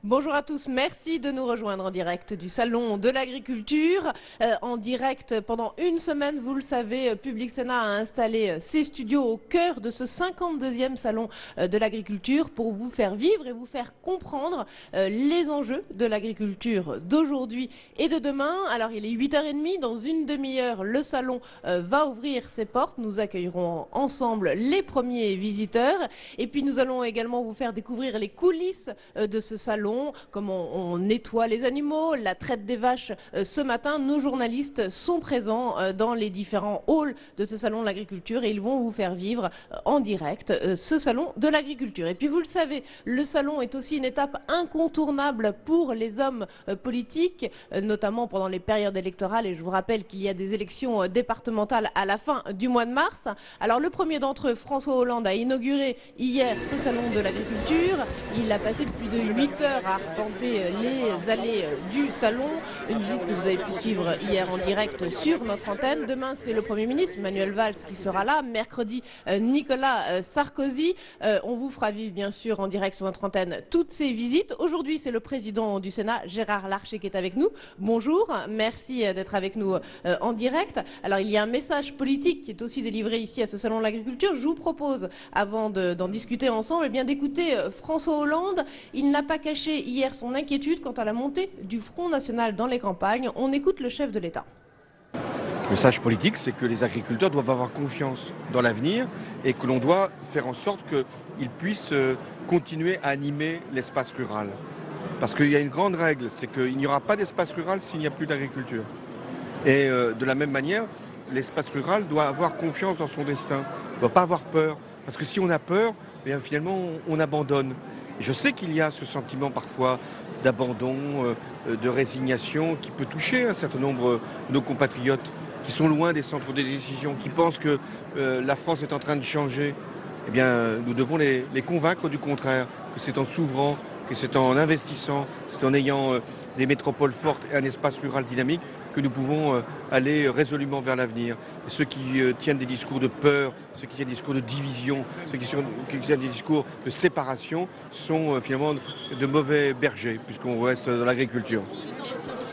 Bonjour à tous, merci de nous rejoindre en direct du Salon de l'Agriculture. En direct pendant une semaine, vous le savez, Public Sénat a installé ses studios au cœur de ce 52e Salon de l'Agriculture pour vous faire vivre et vous faire comprendre les enjeux de l'agriculture d'aujourd'hui et de demain. Alors il est 8h30, dans une demi-heure, le Salon va ouvrir ses portes. Nous accueillerons ensemble les premiers visiteurs et puis nous allons également vous faire découvrir les coulisses de ce salon. Comment on nettoie les animaux, la traite des vaches. Ce matin, nos journalistes sont présents dans les différents halls de ce salon de l'agriculture et ils vont vous faire vivre en direct ce salon de l'agriculture. Et puis vous le savez, le salon est aussi une étape incontournable pour les hommes politiques, notamment pendant les périodes électorales. Et je vous rappelle qu'il y a des élections départementales à la fin du mois de mars. Alors le premier d'entre eux, François Hollande, a inauguré hier ce salon de l'agriculture. Il a passé plus de 8 heures à arpenter les allées du salon, une visite que vous avez pu suivre hier en direct sur notre antenne. Demain, c'est le Premier ministre Manuel Valls qui sera là. Mercredi, Nicolas Sarkozy. On vous fera vivre bien sûr en direct sur notre antenne toutes ces visites. Aujourd'hui, c'est le président du Sénat, Gérard Larcher, qui est avec nous. Bonjour, merci d'être avec nous en direct. Alors, il y a un message politique qui est aussi délivré ici à ce salon de l'agriculture. Je vous propose, avant d'en discuter ensemble, eh bien d'écouter François Hollande. Il n'a pas caché hier son inquiétude quant à la montée du Front National dans les campagnes. On écoute le chef de l'État. Le message politique, c'est que les agriculteurs doivent avoir confiance dans l'avenir et que l'on doit faire en sorte qu'ils puissent continuer à animer l'espace rural. Parce qu'il y a une grande règle, c'est qu'il n'y aura pas d'espace rural s'il n'y a plus d'agriculture. Et de la même manière, l'espace rural doit avoir confiance dans son destin, ne doit pas avoir peur. Parce que si on a peur, eh bien, finalement, on abandonne. Je sais qu'il y a ce sentiment parfois d'abandon, de résignation qui peut toucher un certain nombre de nos compatriotes qui sont loin des centres de décision, qui pensent que la France est en train de changer. Eh bien, nous devons les convaincre du contraire, que c'est en s'ouvrant, que c'est en investissant, c'est en ayant des métropoles fortes et un espace rural dynamique que nous pouvons aller résolument vers l'avenir. Ceux qui tiennent des discours de peur, ceux qui tiennent des discours de division, ceux qui tiennent des discours de séparation sont finalement de mauvais bergers, puisqu'on reste dans l'agriculture.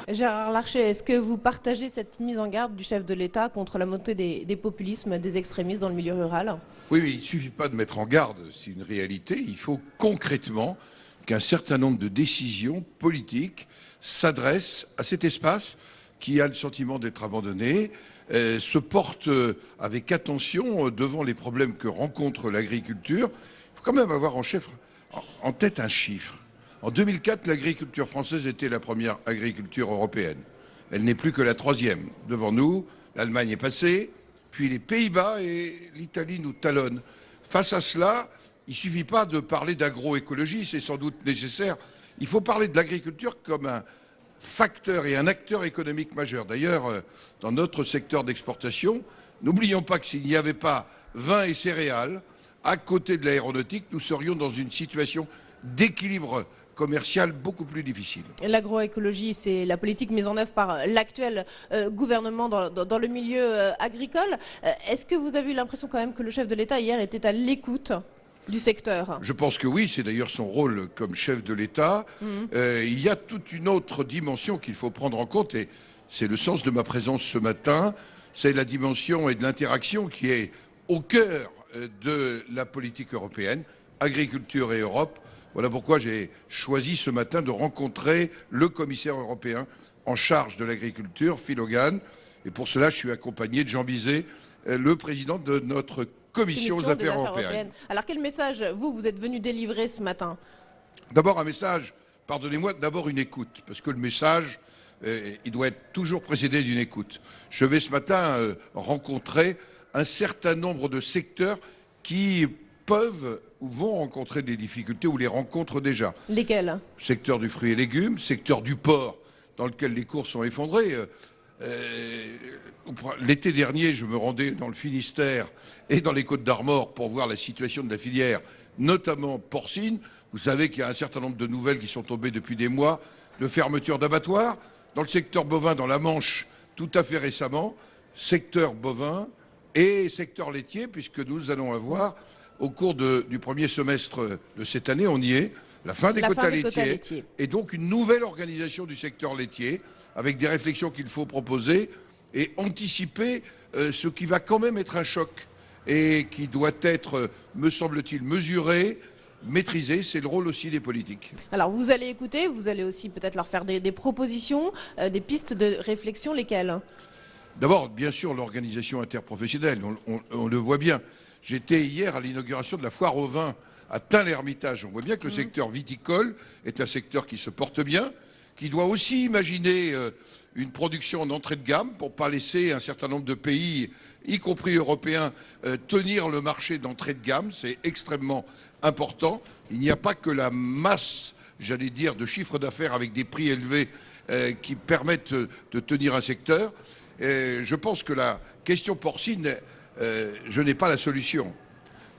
Gérard Larcher, est-ce que vous partagez cette mise en garde du chef de l'État contre la montée des populismes, des extrémistes dans le milieu rural? Oui, il ne suffit pas de mettre en garde, c'est une réalité. Il faut concrètement qu'un certain nombre de décisions politiques s'adressent à cet espace qui a le sentiment d'être abandonné, se porte avec attention devant les problèmes que rencontre l'agriculture. Il faut quand même avoir en tête un chiffre. En 2004, l'agriculture française était la première agriculture européenne. Elle n'est plus que la troisième. Devant nous, l'Allemagne est passée, puis les Pays-Bas et l'Italie nous talonnent. Face à cela, il ne suffit pas de parler d'agroécologie, c'est sans doute nécessaire. Il faut parler de l'agriculture comme un facteur et un acteur économique majeur. D'ailleurs, dans notre secteur d'exportation, n'oublions pas que s'il n'y avait pas vin et céréales, à côté de l'aéronautique, nous serions dans une situation d'équilibre commercial beaucoup plus difficile. L'agroécologie, c'est la politique mise en œuvre par l'actuel gouvernement dans le milieu agricole. Est-ce que vous avez eu l'impression quand même que le chef de l'État hier était à l'écoute du secteur? Je pense que oui, c'est d'ailleurs son rôle comme chef de l'État. Il y a toute une autre dimension qu'il faut prendre en compte et c'est le sens de ma présence ce matin. C'est la dimension et de l'interaction qui est au cœur de la politique européenne, agriculture et Europe. Voilà pourquoi j'ai choisi ce matin de rencontrer le commissaire européen en charge de l'agriculture, Phil Hogan. Et pour cela, je suis accompagné de Jean Bizet, le président de notre Commission aux affaires européennes. Alors quel message vous êtes venu délivrer ce matin? D'abord un message, pardonnez-moi, d'abord une écoute, parce que le message, il doit être toujours précédé d'une écoute. Je vais ce matin rencontrer un certain nombre de secteurs qui peuvent ou vont rencontrer des difficultés ou les rencontrent déjà. Lesquels? Secteur du fruit et légumes, secteur du porc, dans lequel les cours sont effondrés. L'été dernier, je me rendais dans le Finistère et dans les Côtes-d'Armor pour voir la situation de la filière, notamment porcine. Vous savez qu'il y a un certain nombre de nouvelles qui sont tombées depuis des mois de fermeture d'abattoirs. Dans le secteur bovin, dans la Manche, tout à fait récemment, secteur bovin et secteur laitier, puisque nous allons avoir au cours du premier semestre de cette année, on y est, la fin des quotas laitiers, et donc une nouvelle organisation du secteur laitier, avec des réflexions qu'il faut proposer et anticiper ce qui va quand même être un choc et qui doit être, me semble-t-il, mesuré, maîtrisé. C'est le rôle aussi des politiques. Alors vous allez écouter, vous allez aussi peut-être leur faire des propositions, des pistes de réflexion, lesquelles? D'abord, bien sûr, l'organisation interprofessionnelle, on le voit bien. J'étais hier à l'inauguration de la foire au vin à Tain-l'Hermitage. On voit bien que le secteur viticole est un secteur qui se porte bien, qui doit aussi imaginer une production en entrée de gamme pour ne pas laisser un certain nombre de pays, y compris européens, tenir le marché d'entrée de gamme. C'est extrêmement important. Il n'y a pas que la masse, j'allais dire, de chiffre d'affaires avec des prix élevés qui permettent de tenir un secteur. Je pense que la question porcine, je n'ai pas la solution.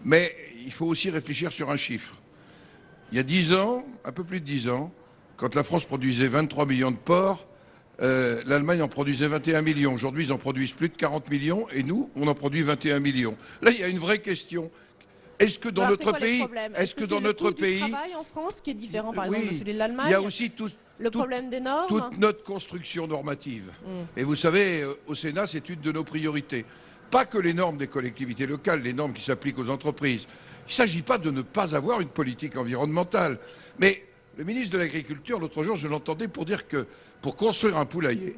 Mais il faut aussi réfléchir sur un chiffre. Il y a 10 ans, un peu plus de 10 ans, quand la France produisait 23 millions de porcs, l'Allemagne en produisait 21 millions. Aujourd'hui, ils en produisent plus de 40 millions et nous, on en produit 21 millions. Là, il y a une vraie question. Est-ce que dans notre pays... Est-ce que dans notre pays... le travail en France qui est différent, par exemple, de celui de l'Allemagne? Il y a aussi le problème des normes, toute notre construction normative. Et vous savez, au Sénat, c'est une de nos priorités. Pas que les normes des collectivités locales, les normes qui s'appliquent aux entreprises. Il ne s'agit pas de ne pas avoir une politique environnementale. Mais le ministre de l'Agriculture, l'autre jour, je l'entendais pour dire que pour construire un poulailler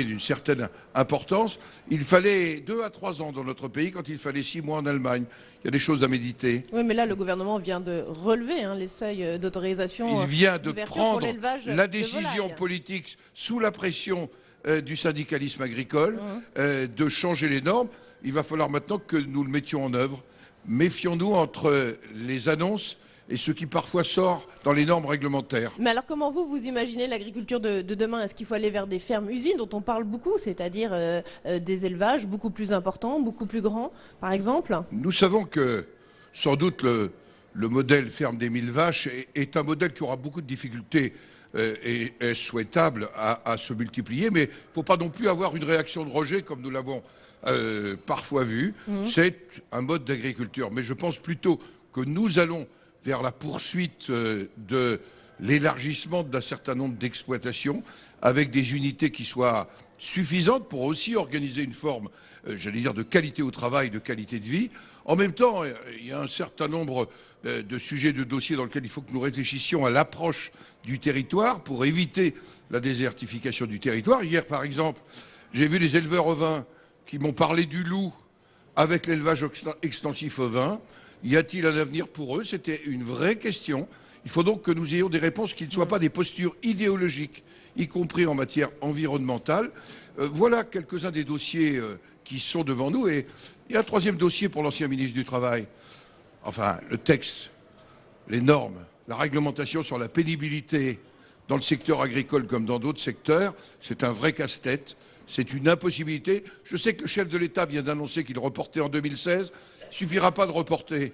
d'une certaine importance, il fallait 2 à 3 ans dans notre pays quand il fallait 6 mois en Allemagne. Il y a des choses à méditer. Oui, mais là, le gouvernement vient de relever les seuils d'autorisation. Il vient de prendre la décision politique sous la pression du syndicalisme agricole, de changer les normes. Il va falloir maintenant que nous le mettions en œuvre. Méfions-nous entre les annonces et ce qui parfois sort dans les normes réglementaires. Mais alors comment vous imaginez l'agriculture de demain? Est-ce qu'il faut aller vers des fermes-usines dont on parle beaucoup, c'est-à-dire des élevages beaucoup plus importants, beaucoup plus grands, par exemple? Nous savons que sans doute le modèle ferme des 1000 vaches est un modèle qui aura beaucoup de difficultés et est souhaitable à se multiplier, mais il ne faut pas non plus avoir une réaction de rejet comme nous l'avons parfois vu. C'est un mode d'agriculture, mais je pense plutôt que nous allons vers la poursuite de l'élargissement d'un certain nombre d'exploitations avec des unités qui soient suffisantes pour aussi organiser une forme, j'allais dire, de qualité au travail, de qualité de vie. En même temps, il y a un certain nombre de sujets, de dossiers dans lesquels il faut que nous réfléchissions à l'approche du territoire pour éviter la désertification du territoire. Hier, par exemple, j'ai vu les éleveurs ovins qui m'ont parlé du loup avec l'élevage extensif ovin. Y a-t-il un avenir pour eux? C'était une vraie question. Il faut donc que nous ayons des réponses qui ne soient pas des postures idéologiques, y compris en matière environnementale. Voilà quelques-uns des dossiers qui sont devant nous. Et il y a un troisième dossier pour l'ancien ministre du Travail. Enfin, le texte, les normes, la réglementation sur la pénibilité dans le secteur agricole comme dans d'autres secteurs, c'est un vrai casse-tête. C'est une impossibilité. Je sais que le chef de l'État vient d'annoncer qu'il reportait en 2016. Il ne suffira pas de reporter.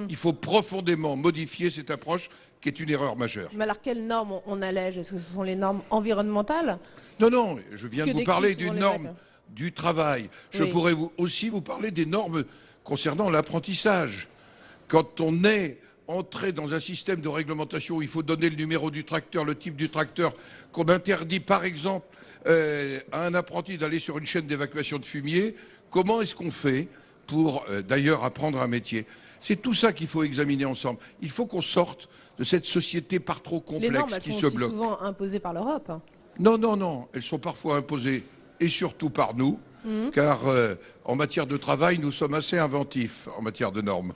Il faut profondément modifier cette approche qui est une erreur majeure. Mais alors, quelles normes on allège? Est-ce que ce sont les normes environnementales? Non, non, je viens de vous parler d'une norme du travail. Je pourrais aussi vous parler des normes concernant l'apprentissage. Quand on est entré dans un système de réglementation où il faut donner le numéro du tracteur, le type du tracteur, qu'on interdit par exemple à un apprenti d'aller sur une chaîne d'évacuation de fumier, comment est-ce qu'on fait pour d'ailleurs apprendre un métier? C'est tout ça qu'il faut examiner ensemble. Il faut qu'on sorte de cette société par trop complexe qui se bloque. Les normes, elles sont souvent imposées par l'Europe. Non, non, non. Elles sont parfois imposées et surtout par nous, car en matière de travail, nous sommes assez inventifs en matière de normes.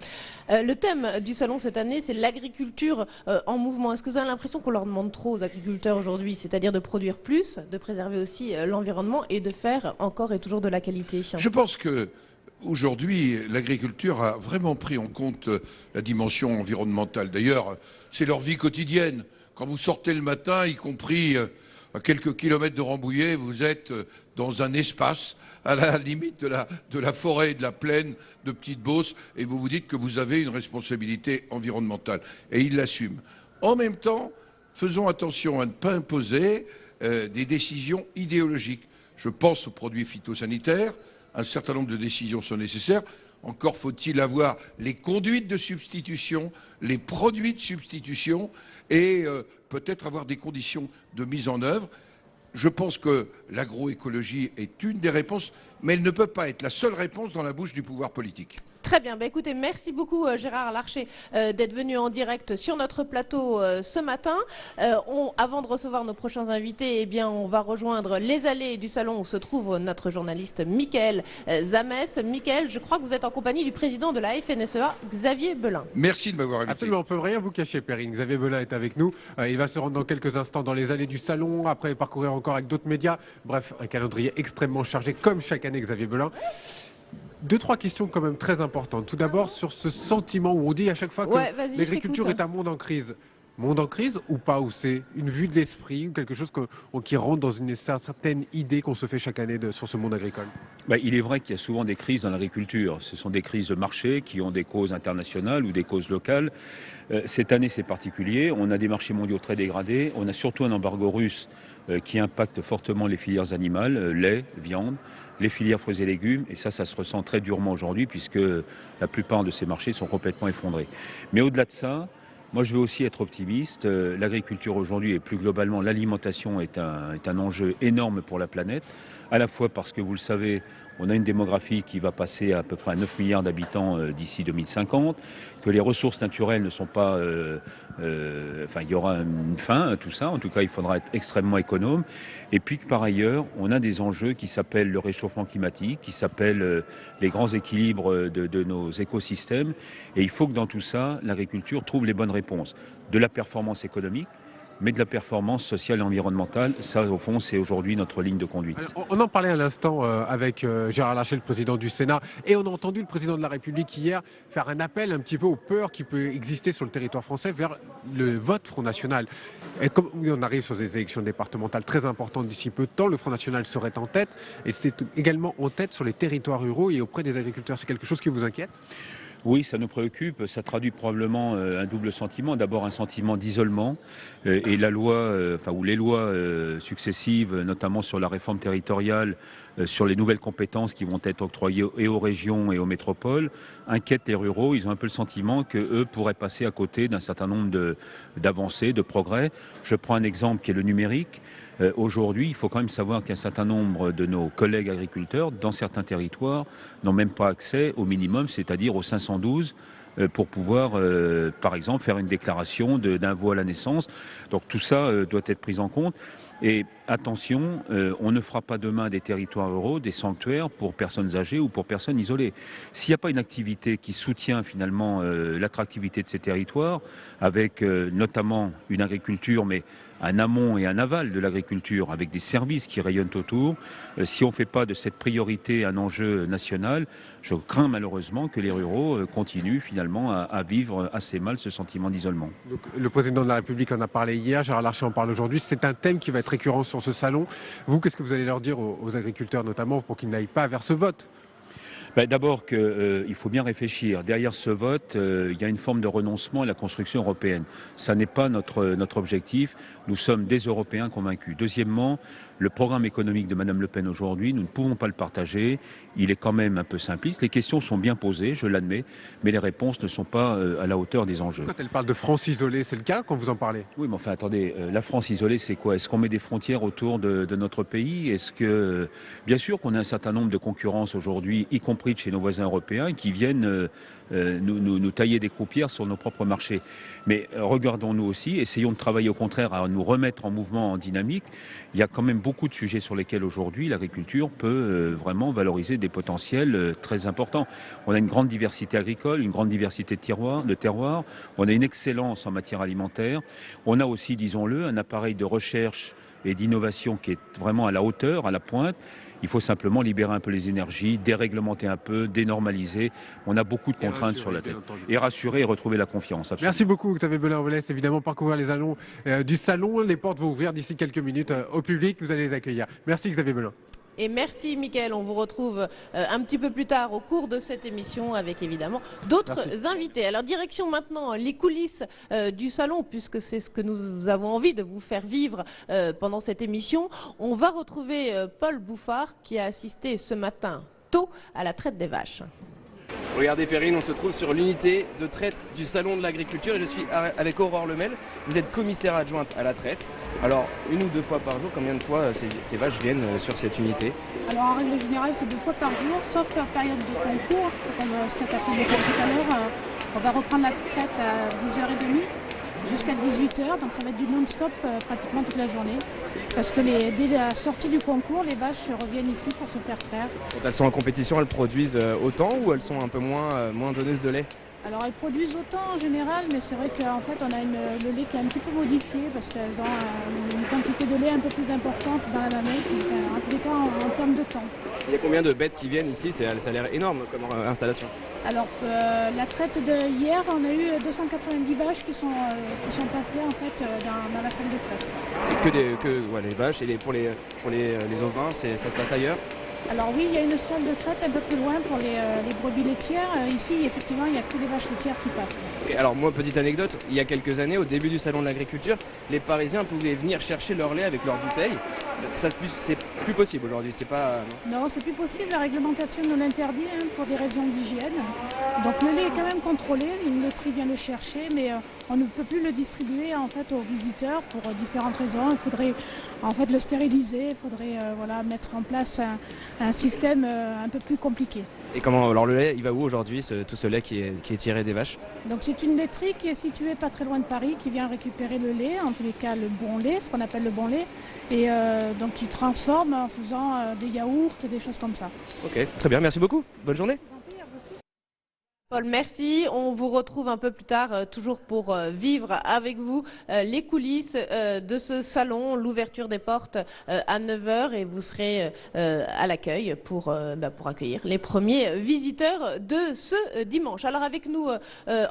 Le thème du salon cette année, c'est l'agriculture en mouvement. Est-ce que vous avez l'impression qu'on leur demande trop aux agriculteurs aujourd'hui, c'est-à-dire de produire plus, de préserver aussi l'environnement et de faire encore et toujours de la qualité? Je pense que aujourd'hui, l'agriculture a vraiment pris en compte la dimension environnementale. D'ailleurs, c'est leur vie quotidienne. Quand vous sortez le matin, y compris à quelques kilomètres de Rambouillet, vous êtes dans un espace à la limite de la forêt et de la plaine de Petite-Beauce et vous vous dites que vous avez une responsabilité environnementale. Et ils l'assument. En même temps, faisons attention à ne pas imposer des décisions idéologiques. Je pense aux produits phytosanitaires. Un certain nombre de décisions sont nécessaires. Encore faut-il avoir les conduites de substitution, les produits de substitution et peut-être avoir des conditions de mise en œuvre. Je pense que l'agroécologie est une des réponses, mais elle ne peut pas être la seule réponse dans la bouche du pouvoir politique. Très bien, écoutez, merci beaucoup Gérard Larcher d'être venu en direct sur notre plateau ce matin. Avant de recevoir nos prochains invités, eh bien, on va rejoindre les allées du salon où se trouve notre journaliste Mickaël Zamès. Mickaël, je crois que vous êtes en compagnie du président de la FNSEA, Xavier Belin. Merci de m'avoir invité. Absolument, on ne peut rien vous cacher, Perrine. Xavier Belin est avec nous. Il va se rendre dans quelques instants dans les allées du salon, après parcourir encore avec d'autres médias. Bref, un calendrier extrêmement chargé, comme chaque année, Xavier Belin. Deux, trois questions quand même très importantes. Tout d'abord, sur ce sentiment où on dit à chaque fois que l'agriculture est un monde en crise. Monde en crise ou pas? Ou c'est une vue de l'esprit ou quelque chose qui rentre dans une certaine idée qu'on se fait chaque année sur ce monde agricole? Il est vrai qu'il y a souvent des crises dans l'agriculture. Ce sont des crises de marché qui ont des causes internationales ou des causes locales. Cette année, c'est particulier. On a des marchés mondiaux très dégradés. On a surtout un embargo russe qui impacte fortement les filières animales, lait, viande, les filières fruits et légumes. Et ça se ressent très durement aujourd'hui puisque la plupart de ces marchés sont complètement effondrés. Mais au-delà de ça, moi, je veux aussi être optimiste. L'agriculture aujourd'hui et plus globalement l'alimentation est un enjeu énorme pour la planète, à la fois parce que, vous le savez, on a une démographie qui va passer à peu près à 9 milliards d'habitants d'ici 2050, que les ressources naturelles ne sont pas... il y aura une fin à tout ça. En tout cas, il faudra être extrêmement économe. Et puis que par ailleurs, on a des enjeux qui s'appellent le réchauffement climatique, qui s'appellent les grands équilibres de nos écosystèmes. Et il faut que dans tout ça, l'agriculture trouve les bonnes réponses. De la performance économique, mais de la performance sociale et environnementale. Ça, au fond, c'est aujourd'hui notre ligne de conduite. Alors, on en parlait à l'instant avec Gérard Larcher, le président du Sénat, et on a entendu le président de la République hier faire un appel un petit peu aux peurs qui peut exister sur le territoire français vers le vote Front National. Et comme on arrive sur des élections départementales très importantes d'ici peu de temps, le Front National serait en tête, et c'est également en tête sur les territoires ruraux et auprès des agriculteurs. C'est quelque chose qui vous inquiète ? Oui, ça nous préoccupe. Ça traduit probablement un double sentiment. D'abord un sentiment d'isolement et la loi, ou les lois successives, notamment sur la réforme territoriale, sur les nouvelles compétences qui vont être octroyées et aux régions et aux métropoles, inquiètent les ruraux. Ils ont un peu le sentiment qu'eux pourraient passer à côté d'un certain nombre d'avancées, de progrès. Je prends un exemple qui est le numérique. Aujourd'hui, il faut quand même savoir qu'un certain nombre de nos collègues agriculteurs, dans certains territoires, n'ont même pas accès au minimum, c'est-à-dire au 512, pour pouvoir, par exemple, faire une déclaration d'un veau à la naissance. Donc tout ça doit être pris en compte. Et attention, on ne fera pas demain des territoires ruraux, des sanctuaires pour personnes âgées ou pour personnes isolées. S'il n'y a pas une activité qui soutient finalement l'attractivité de ces territoires, avec notamment une agriculture, mais un amont et un aval de l'agriculture, avec des services qui rayonnent autour, si on ne fait pas de cette priorité un enjeu national, je crains malheureusement que les ruraux continuent finalement à vivre assez mal ce sentiment d'isolement. Donc, le président de la République en a parlé hier, Gérard Larcher en parle aujourd'hui. C'est un thème qui va être récurrent sur ce salon. Vous, qu'est-ce que vous allez leur dire aux agriculteurs notamment pour qu'ils n'aillent pas vers ce vote ? D'abord qu'il faut bien réfléchir. Derrière ce vote, il y a une forme de renoncement à la construction européenne. Ça n'est pas notre objectif. Nous sommes des Européens convaincus. Deuxièmement, le programme économique de Mme Le Pen aujourd'hui, nous ne pouvons pas le partager. Il est quand même un peu simpliste. Les questions sont bien posées, je l'admets, mais les réponses ne sont pas à la hauteur des enjeux. Quand elle parle de France isolée, c'est le cas quand vous en parlez? Oui, mais enfin, attendez, la France isolée, c'est quoi? Est-ce qu'on met des frontières autour de notre pays? Est-ce que, bien sûr qu'on a un certain nombre de concurrences aujourd'hui, y compris de chez nos voisins européens, qui viennent nous tailler des croupières sur nos propres marchés. Mais regardons-nous aussi, essayons de travailler au contraire à nous remettre en mouvement, en dynamique. Il y a quand même beaucoup de sujets sur lesquels aujourd'hui l'agriculture peut vraiment valoriser des potentiels très importants. On a une grande diversité agricole, une grande diversité de terroirs, on a une excellence en matière alimentaire, on a aussi, disons-le, un appareil de recherche et d'innovation qui est vraiment à la hauteur, à la pointe. Il faut simplement libérer un peu les énergies, déréglementer un peu, dénormaliser. On a beaucoup de contraintes sur la tête. Et rassurer et retrouver la confiance. Absolument. Merci beaucoup, Xavier Belin. On vous laisse évidemment parcourir les allons du salon. Les portes vont ouvrir d'ici quelques minutes au public. Vous allez les accueillir. Merci, Xavier Belin. Et merci Mickaël, on vous retrouve un petit peu plus tard au cours de cette émission avec évidemment d'autres invités. Alors direction maintenant les coulisses du salon, puisque c'est ce que nous avons envie de vous faire vivre pendant cette émission. On va retrouver Paul Bouffard qui a assisté ce matin tôt à la traite des vaches. Regardez Perrine, on se trouve sur l'unité de traite du Salon de l'Agriculture et je suis avec Aurore Lemel. Vous êtes commissaire adjointe à la traite. Alors, 1 ou 2 fois par jour, combien de fois ces vaches viennent sur cette unité? Alors en règle générale, c'est 2 fois par jour, sauf la période de concours. Comme cet après-midi tout à l'heure, on va reprendre la traite à 10h30 jusqu'à 18h, donc ça va être du non-stop pratiquement toute la journée. Parce que dès la sortie du concours, les vaches reviennent ici pour se faire traire. Quand elles sont en compétition, elles produisent autant ou elles sont un peu moins donneuses de lait? Alors elles produisent autant en général, mais c'est vrai qu'en fait on a le lait qui est un petit peu modifié parce qu'elles ont une quantité de lait un peu plus importante dans la mamelle, en tous les cas en termes de temps. Il y a combien de bêtes qui viennent ici? Ça a l'air énorme comme installation. Alors la traite de hier, on a eu 290 vaches qui sont passées en fait dans la salle de traite. C'est que les vaches et pour les ovins, ça se passe ailleurs? Alors oui, il y a une salle de traite un peu plus loin pour les brebis laitières. Ici, effectivement, il n'y a que les vaches laitières qui passent. Okay, alors moi, petite anecdote, il y a quelques années, au début du Salon de l'Agriculture, les Parisiens pouvaient venir chercher leur lait avec leurs bouteilles. Ça, c'est plus possible aujourd'hui, c'est pas... Non, c'est plus possible, la réglementation nous l'interdit pour des raisons d'hygiène. Donc le lait est quand même contrôlé, une laiterie vient le chercher, mais on ne peut plus le distribuer en fait aux visiteurs pour différentes raisons. Il faudrait en fait le stériliser, il faudrait mettre en place un système un peu plus compliqué. Et comment, alors le lait, il va où aujourd'hui, tout ce lait qui est tiré des vaches? Donc c'est une laiterie qui est située pas très loin de Paris, qui vient récupérer le lait, en tous les cas le bon lait, ce qu'on appelle le bon lait, et donc qui transforme en faisant des yaourts, des choses comme ça. Ok, très bien, merci beaucoup, bonne journée. Paul, merci. On vous retrouve un peu plus tard, toujours pour vivre avec vous les coulisses de ce salon, l'ouverture des portes à 9h et vous serez à l'accueil pour accueillir les premiers visiteurs de ce dimanche. Alors avec nous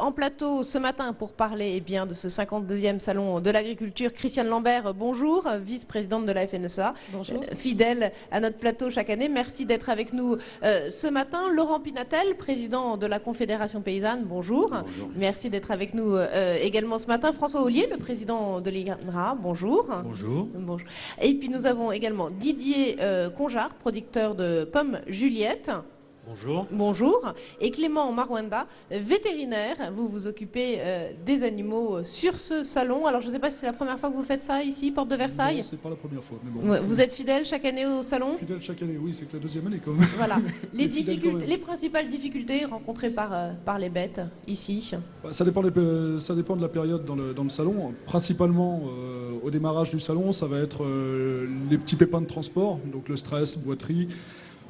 en plateau ce matin pour parler de ce 52e salon de l'agriculture, Christiane Lambert, bonjour, vice-présidente de la FNSEA, bonjour. Fidèle à notre plateau chaque année. Merci d'être avec nous ce matin. Laurent Pinatel, président de la Confédération Paysanne, bonjour. Bonjour. Merci d'être avec nous également ce matin. François Ollier, le président de l'INRA, bonjour. Bonjour. Bonjour. Et puis nous avons également Didier Conjard, producteur de pommes Juliette. Bonjour. Bonjour. Et Clément Marouenda, vétérinaire. Vous vous occupez des animaux sur ce salon. Alors je ne sais pas si c'est la première fois que vous faites ça ici, porte de Versailles. Non, c'est pas la première fois. Mais bon, vous êtes fidèle chaque année au salon? Fidèle chaque année, oui, c'est que la deuxième année quand même. Voilà. Les principales difficultés rencontrées par les bêtes ici? Ça dépend de la période dans le salon. Principalement, au démarrage du salon, ça va être les petits pépins de transport, donc le stress, boiterie.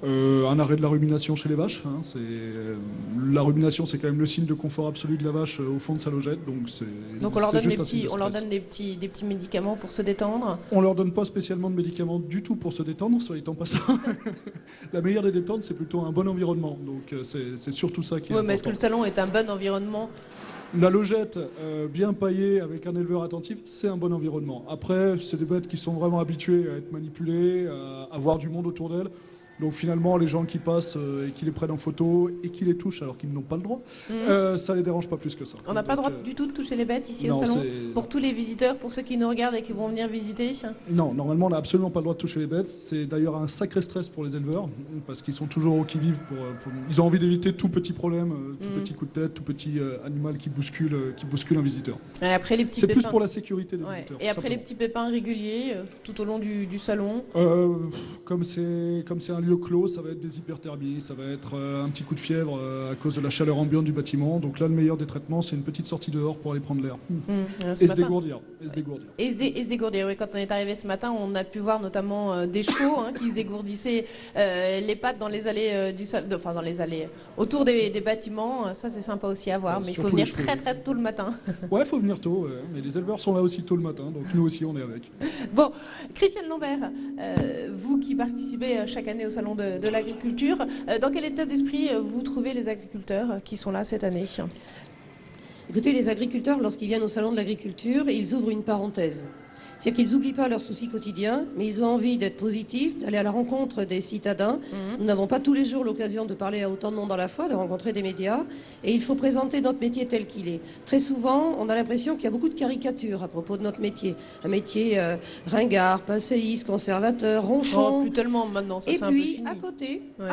Un arrêt de la rumination chez les vaches. La rumination, c'est quand même le signe de confort absolu de la vache au fond de sa logette. Donc on leur donne des petits médicaments pour se détendre? On leur donne pas spécialement de médicaments du tout pour se détendre, soit étant passant. La meilleure des détentes, c'est plutôt un bon environnement. Donc c'est surtout ça qui est important. Mais est-ce que le salon est un bon environnement? La logette bien paillée avec un éleveur attentif, c'est un bon environnement. Après, c'est des bêtes qui sont vraiment habituées à être manipulées, à avoir du monde autour d'elles. Donc finalement, les gens qui passent et qui les prennent en photo et qui les touchent alors qu'ils n'ont pas le droit, ça les dérange pas plus que ça. On n'a pas le droit du tout de toucher les bêtes ici au salon? Pour tous les visiteurs, pour ceux qui nous regardent et qui vont venir visiter? Non, normalement on n'a absolument pas le droit de toucher les bêtes. C'est d'ailleurs un sacré stress pour les éleveurs parce qu'ils sont toujours au qui-vive. Ils ont envie d'éviter tout petit problème, tout petit coup de tête, tout petit animal qui bouscule un visiteur. Et après, c'est plus pour la sécurité des visiteurs. Et après les petits pépins réguliers tout au long du salon? Comme c'est un lieu clos, ça va être des hyperthermies, ça va être un petit coup de fièvre à cause de la chaleur ambiante du bâtiment. Donc là, le meilleur des traitements, c'est une petite sortie dehors pour aller prendre l'air. Et se dégourdir. Et se dégourdir, oui. Quand on est arrivé ce matin, on a pu voir notamment des chevaux qui se dégourdissaient les pattes dans les allées dans les allées autour des bâtiments. Ça, c'est sympa aussi à voir, mais il faut venir très tôt le matin. Ouais, il faut venir tôt, mais les éleveurs sont là aussi tôt le matin, donc nous aussi, on est avec. Bon, Christiane Lambert, vous qui participez chaque année au Salon de l'agriculture, dans quel état d'esprit vous trouvez les agriculteurs qui sont là cette année? Écoutez, les agriculteurs, lorsqu'ils viennent au Salon de l'agriculture, ils ouvrent une parenthèse. C'est-à-dire qu'ils n'oublient pas leurs soucis quotidiens, mais ils ont envie d'être positifs, d'aller à la rencontre des citadins. Nous n'avons pas tous les jours l'occasion de parler à autant de monde à la fois, de rencontrer des médias, et il faut présenter notre métier tel qu'il est. Très souvent, on a l'impression qu'il y a beaucoup de caricatures à propos de notre métier. Un métier ringard, passéiste, conservateur, ronchon. Oh, plus tellement maintenant, ça et c'est un peu puis, fini. à côté, Ouais.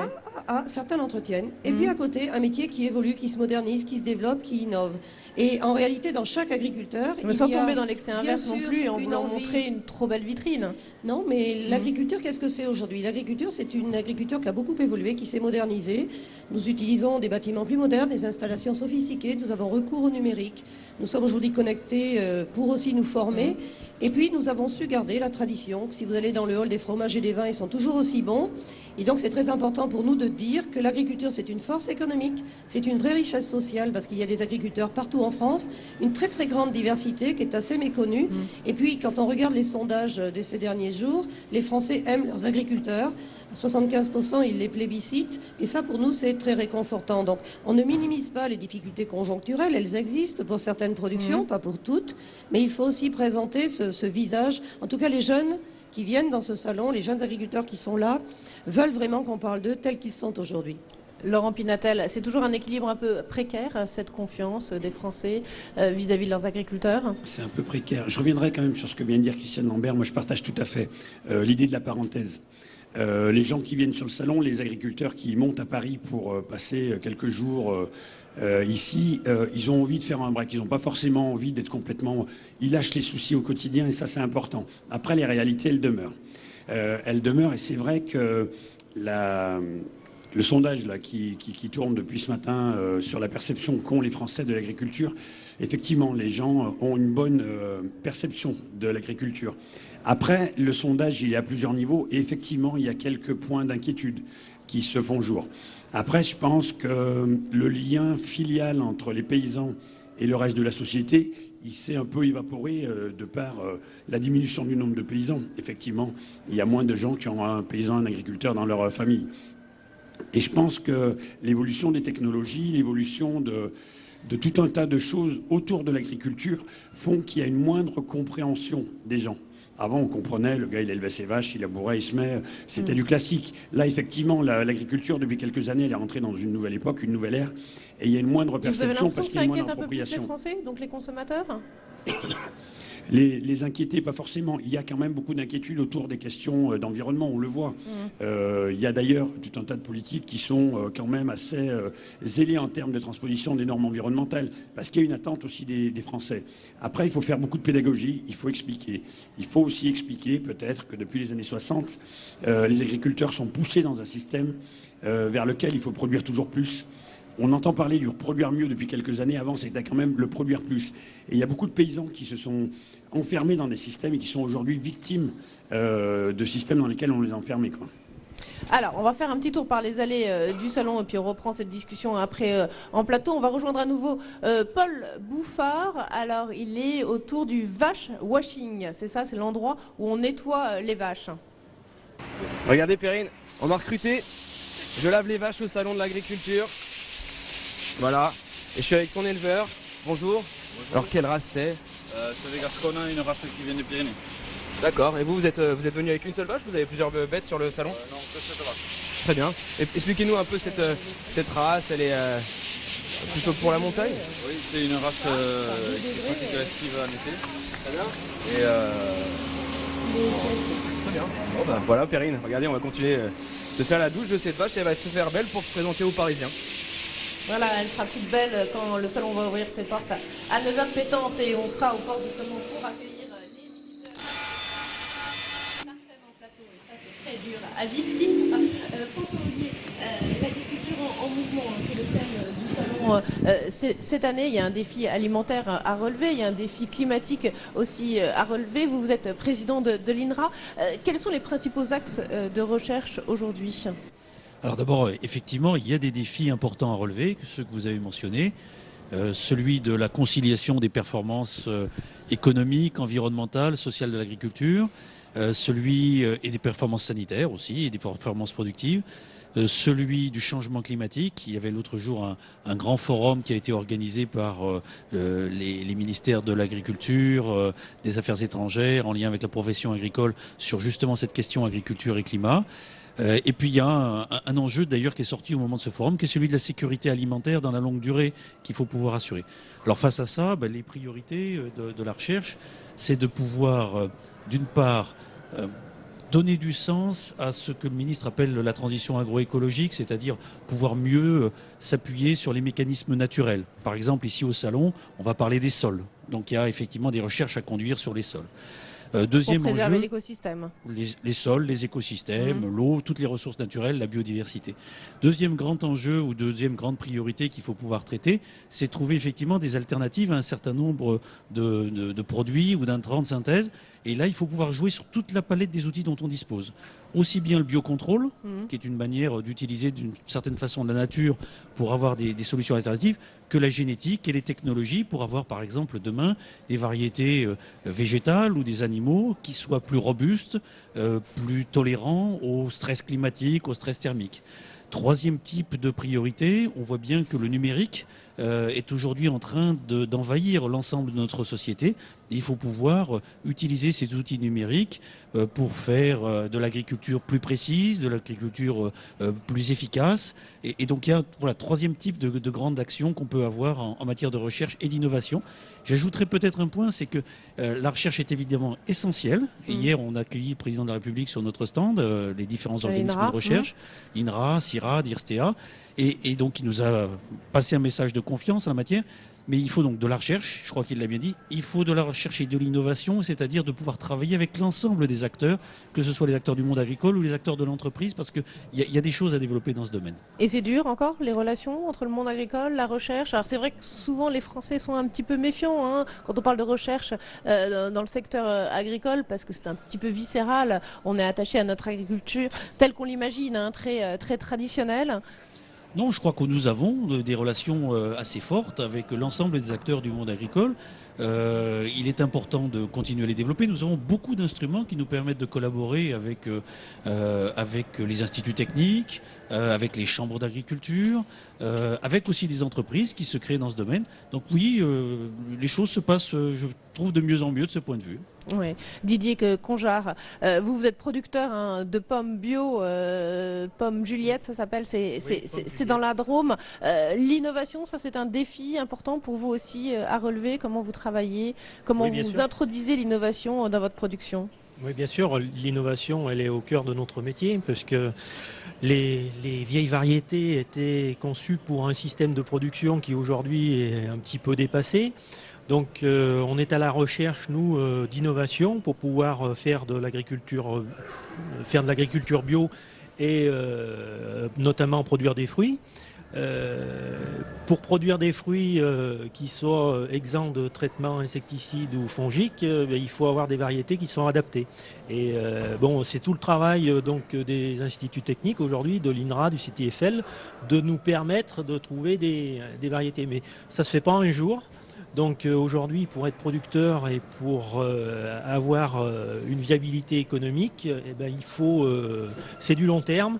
certains l'entretiennent. Et puis à côté, un métier qui évolue, qui se modernise, qui se développe, qui innove. Et en réalité, dans chaque agriculteur, Mais il sans y a, tomber dans l'excès bien inverse non sûr, plus, et en une voulant envie. montrer une trop belle vitrine. Non, mais l'agriculture, qu'est-ce que c'est aujourd'hui? L'agriculture, c'est une agriculture qui a beaucoup évolué, qui s'est modernisée. Nous utilisons des bâtiments plus modernes, des installations sophistiquées, nous avons recours au numérique. Nous sommes aujourd'hui connectés pour aussi nous former. Et puis, nous avons su garder la tradition. Si vous allez dans le hall des fromages et des vins, ils sont toujours aussi bons. Et donc, c'est très important pour nous de dire que l'agriculture, c'est une force économique, c'est une vraie richesse sociale, parce qu'il y a des agriculteurs partout en France, une très très grande diversité qui est assez méconnue. Et puis, quand on regarde les sondages de ces derniers jours, les Français aiment leurs agriculteurs. À 75%, ils les plébiscitent. Et ça, pour nous, c'est très réconfortant. Donc, on ne minimise pas les difficultés conjoncturelles. Elles existent pour certaines productions, pas pour toutes. Mais il faut aussi présenter ce visage. En tout cas, les jeunes qui viennent dans ce salon, les jeunes agriculteurs qui sont là, veulent vraiment qu'on parle d'eux tels qu'ils sont aujourd'hui. Laurent Pinatel, c'est toujours un équilibre un peu précaire, cette confiance des Français vis-à-vis de leurs agriculteurs? C'est un peu précaire. Je reviendrai quand même sur ce que vient de dire Christiane Lambert. Moi, je partage tout à fait l'idée de la parenthèse. Les gens qui viennent sur le salon, les agriculteurs qui montent à Paris pour passer quelques jours ici, ils ont envie de faire un break. Ils n'ont pas forcément envie d'être complètement... Ils lâchent les soucis au quotidien et ça, c'est important. Après, les réalités, elles demeurent. Elles demeurent et c'est vrai que le sondage là, qui tourne depuis ce matin sur la perception qu'ont les Français de l'agriculture, effectivement, les gens ont une bonne perception de l'agriculture. Après, le sondage, il est à plusieurs niveaux et effectivement, il y a quelques points d'inquiétude qui se font jour. Après, je pense que le lien filial entre les paysans et le reste de la société, il s'est un peu évaporé de par la diminution du nombre de paysans. Effectivement, il y a moins de gens qui ont un paysan, un agriculteur dans leur famille. Et je pense que l'évolution des technologies, l'évolution de tout un tas de choses autour de l'agriculture font qu'il y a une moindre compréhension des gens. Avant, on comprenait, le gars, il élevait ses vaches, il labourait, il semait, c'était du classique. Là, effectivement, l'agriculture, depuis quelques années, elle est rentrée dans une nouvelle époque, une nouvelle ère, et il y a une moindre perception parce qu'il y a une moindre appropriation. Vous avez l'impression que ça inquiète un peu plus les Français, donc les consommateurs? Les inquiéter, pas forcément. Il y a quand même beaucoup d'inquiétudes autour des questions d'environnement, on le voit. Il y a d'ailleurs tout un tas de politiques qui sont quand même assez zélées en termes de transposition des normes environnementales, parce qu'il y a une attente aussi des Français. Après, il faut faire beaucoup de pédagogie, il faut expliquer. Il faut aussi expliquer peut-être que depuis les années 60, les agriculteurs sont poussés dans un système vers lequel il faut produire toujours plus. On entend parler du produire mieux depuis quelques années. Avant, c'était quand même le produire plus. Et il y a beaucoup de paysans qui se sont enfermés dans des systèmes et qui sont aujourd'hui victimes de systèmes dans lesquels on les a enfermés, quoi. Alors, on va faire un petit tour par les allées du salon et puis on reprend cette discussion après en plateau. On va rejoindre à nouveau Paul Bouffard. Alors, il est autour du vache washing. C'est ça, c'est l'endroit où on nettoie les vaches. Regardez Perrine, on m'a recruté. Je lave les vaches au salon de l'agriculture. Voilà, et je suis avec son éleveur. Bonjour. Bonjour. Alors quelle race c'est? C'est des Gascona, une race qui vient des Pyrénées. D'accord, et vous êtes venu avec une seule vache? Vous avez plusieurs bêtes sur le salon? Non, que cette vache. Très bien. Et expliquez-nous un peu cette race, elle est plutôt pour la montagne? Oui, c'est une race qui est pratique active en été. Très bien. Et très bien. Bon ben voilà Perrine, regardez, on va continuer de faire la douche de cette vache et elle va se faire belle pour se présenter aux Parisiens. Voilà, elle sera toute belle quand le salon va ouvrir ses portes à 9h pétantes et on sera aux portes justement pour accueillir les visiteurs. Parfait en plateau et ça c'est très dur à vivre. François Osier, l'agriculture en mouvement, c'est le thème du salon. Cette année, il y a un défi alimentaire à relever, il y a un défi climatique aussi à relever. Vous êtes président de l'INRA. Quels sont les principaux axes de recherche aujourd'hui ? Alors d'abord, effectivement, il y a des défis importants à relever, ceux que vous avez mentionnés. Celui de la conciliation des performances économiques, environnementales, sociales de l'agriculture, et des performances sanitaires aussi, et des performances productives. celui du changement climatique. Il y avait l'autre jour un grand forum qui a été organisé par les ministères de l'Agriculture, des Affaires étrangères, en lien avec la profession agricole, sur justement cette question agriculture et climat. Et puis il y a un enjeu d'ailleurs qui est sorti au moment de ce forum, qui est celui de la sécurité alimentaire dans la longue durée qu'il faut pouvoir assurer. Alors face à ça, les priorités de la recherche, c'est de pouvoir, d'une part, donner du sens à ce que le ministre appelle la transition agroécologique, c'est-à-dire pouvoir mieux s'appuyer sur les mécanismes naturels. Par exemple, ici au Salon, on va parler des sols. Donc il y a effectivement des recherches à conduire sur les sols. Deuxième pour préserver enjeu, l'écosystème. les sols, les écosystèmes, l'eau, toutes les ressources naturelles, la biodiversité. Deuxième grand enjeu ou deuxième grande priorité qu'il faut pouvoir traiter, c'est trouver effectivement des alternatives à un certain nombre de produits ou d'intrants de synthèse. Et là, il faut pouvoir jouer sur toute la palette des outils dont on dispose. Aussi bien le biocontrôle, qui est une manière d'utiliser d'une certaine façon la nature pour avoir des solutions alternatives, que la génétique et les technologies pour avoir par exemple demain des variétés végétales ou des animaux qui soient plus robustes, plus tolérants au stress climatique, au stress thermique. Troisième type de priorité, on voit bien que le numérique est aujourd'hui en train d'envahir l'ensemble de notre société. Et il faut pouvoir utiliser ces outils numériques pour faire de l'agriculture plus précise, de l'agriculture plus efficace. Et donc il y a troisième type de grande action qu'on peut avoir en matière de recherche et d'innovation. J'ajouterais peut-être un point, c'est que la recherche est évidemment essentielle. Et hier, on a accueilli le président de la République sur notre stand, les différents organismes de recherche, INRA, CIRAD, IRSTEA. Et donc, il nous a passé un message de confiance en la matière. Mais il faut donc de la recherche, je crois qu'il l'a bien dit. Il faut de la recherche et de l'innovation, c'est-à-dire de pouvoir travailler avec l'ensemble des acteurs, que ce soit les acteurs du monde agricole ou les acteurs de l'entreprise, parce qu'il y a des choses à développer dans ce domaine. Et c'est dur encore, les relations entre le monde agricole, la recherche. Alors c'est vrai que souvent les Français sont un petit peu méfiants quand on parle de recherche dans le secteur agricole, parce que c'est un petit peu viscéral. On est attaché à notre agriculture telle qu'on l'imagine, très, très traditionnelle. Non, je crois que nous avons des relations assez fortes avec l'ensemble des acteurs du monde agricole. Il est important de continuer à les développer. Nous avons beaucoup d'instruments qui nous permettent de collaborer avec les instituts techniques, avec les chambres d'agriculture, avec aussi des entreprises qui se créent dans ce domaine. Donc oui, les choses se passent, je trouve, de mieux en mieux de ce point de vue. Oui. Didier Conjard, vous êtes producteur de pommes bio, pommes Juliette, ça s'appelle, c'est dans la Drôme. L'innovation, ça c'est un défi important pour vous aussi à relever. Comment vous travaillez, comment vous introduisez l'innovation dans votre production? Oui, bien sûr, l'innovation, elle est au cœur de notre métier, parce que les vieilles variétés étaient conçues pour un système de production qui aujourd'hui est un petit peu dépassé. Donc on est à la recherche, nous, d'innovation pour pouvoir faire de l'agriculture bio et notamment produire des fruits. Pour produire des fruits qui soient exempts de traitements insecticides ou fongiques, il faut avoir des variétés qui sont adaptées. Et c'est tout le travail donc des instituts techniques aujourd'hui, de l'INRA, du CTFL, de nous permettre de trouver des variétés. Mais ça ne se fait pas en un jour. Donc aujourd'hui, pour être producteur et pour avoir une viabilité économique, il faut, c'est du long terme.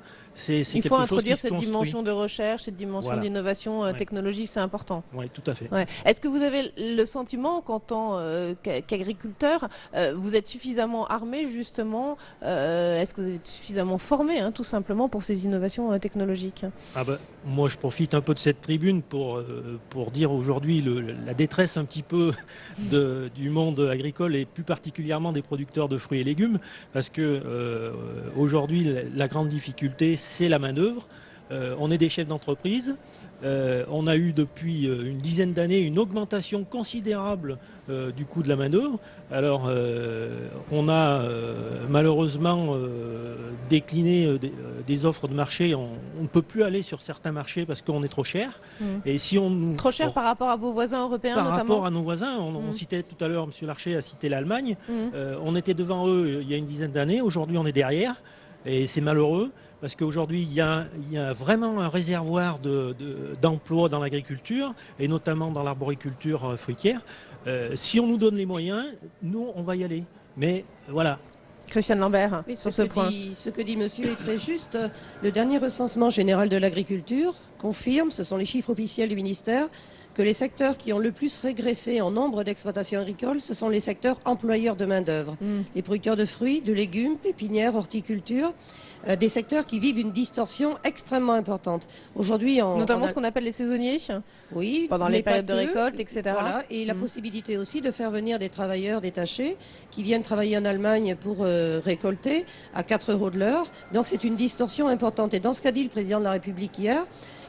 Il faut introduire cette dimension de recherche, cette dimension d'innovation technologique, c'est important. Oui, tout à fait. Ouais. Est-ce que vous avez le sentiment qu'en tant qu'agriculteur, vous êtes suffisamment armé justement, est-ce que vous êtes suffisamment formé tout simplement pour ces innovations technologiques? Moi je profite un peu de cette tribune pour dire aujourd'hui la détresse un petit peu du monde agricole et plus particulièrement des producteurs de fruits et légumes, parce que aujourd'hui la grande difficulté c'est la main-d'œuvre. On est des chefs d'entreprise. On a eu depuis une dizaine d'années une augmentation considérable du coût de la main-d'œuvre. Alors, on a malheureusement décliné des offres de marché. On ne peut plus aller sur certains marchés parce qu'on est trop cher. Et si trop cher par rapport à vos voisins européens notamment. Par rapport à nos voisins. On citait tout à l'heure, M. Larcher a cité l'Allemagne. On était devant eux il y a une dizaine d'années. Aujourd'hui, on est derrière. Et c'est malheureux parce qu'aujourd'hui, il y a vraiment un réservoir d'emplois dans l'agriculture et notamment dans l'arboriculture fruitière. Si on nous donne les moyens, nous, on va y aller. Mais voilà, Christiane Lambert, Oui, sur ce point. Ce que dit monsieur est très juste. Le dernier recensement général de l'agriculture confirme, ce sont les chiffres officiels du ministère, que les secteurs qui ont le plus régressé en nombre d'exploitations agricoles, ce sont les secteurs employeurs de main-d'œuvre. Les producteurs de fruits, de légumes, pépinières, horticulture, des secteurs qui vivent une distorsion extrêmement importante. Aujourd'hui, notamment ce qu'on appelle les saisonniers. Oui, pendant les périodes de récolte, etc. Voilà, et la possibilité aussi de faire venir des travailleurs détachés qui viennent travailler en Allemagne pour récolter à 4 € de l'heure. Donc c'est une distorsion importante. Et dans ce qu'a dit le président de la République hier,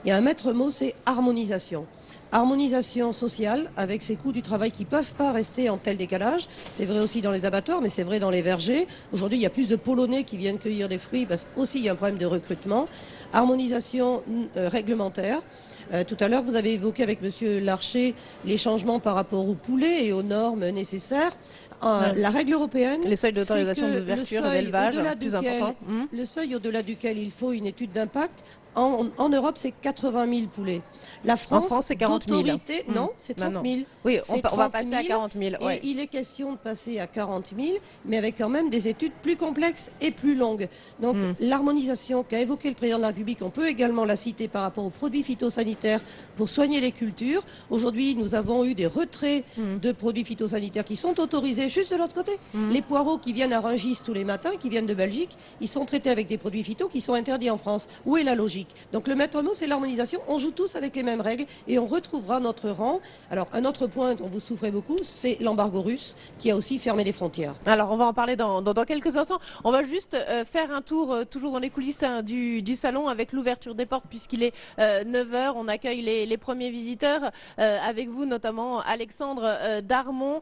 il y a un maître mot, c'est harmonisation. Harmonisation sociale avec ces coûts du travail qui ne peuvent pas rester en tel décalage. C'est vrai aussi dans les abattoirs, mais c'est vrai dans les vergers. Aujourd'hui, il y a plus de Polonais qui viennent cueillir des fruits parce qu'aussi il y a un problème de recrutement. Harmonisation réglementaire. Tout à l'heure, vous avez évoqué avec M. Larcher les changements par rapport au poulet et aux normes nécessaires. La règle européenne, les seuils d'autorisation d'ouverture et d'élevage, plus important. Le seuil au-delà duquel il faut une étude d'impact, en Europe, c'est 80 000 poulets. La France, c'est 40 000. Non, c'est 30 000. Oui, on va passer à 40 000. Et il est question de passer à 40 000, mais avec quand même des études plus complexes et plus longues. Donc l'harmonisation qu'a évoqué le président de la République, on peut également la citer par rapport aux produits phytosanitaires pour soigner les cultures. Aujourd'hui, nous avons eu des retraits de produits phytosanitaires qui sont autorisés juste de l'autre côté. Les poireaux qui viennent à Rungis tous les matins, qui viennent de Belgique, ils sont traités avec des produits phyto qui sont interdits en France. Où est la logique ? Donc le maître mot, c'est l'harmonisation. On joue tous avec les mêmes règles et on retrouvera notre rang. Alors un autre point dont vous souffrez beaucoup, c'est l'embargo russe qui a aussi fermé des frontières. Alors on va en parler dans quelques instants. On va juste faire un tour toujours dans les coulisses du salon avec l'ouverture des portes puisqu'il est 9h. On accueille les premiers visiteurs avec vous, notamment Alexandre Darmon.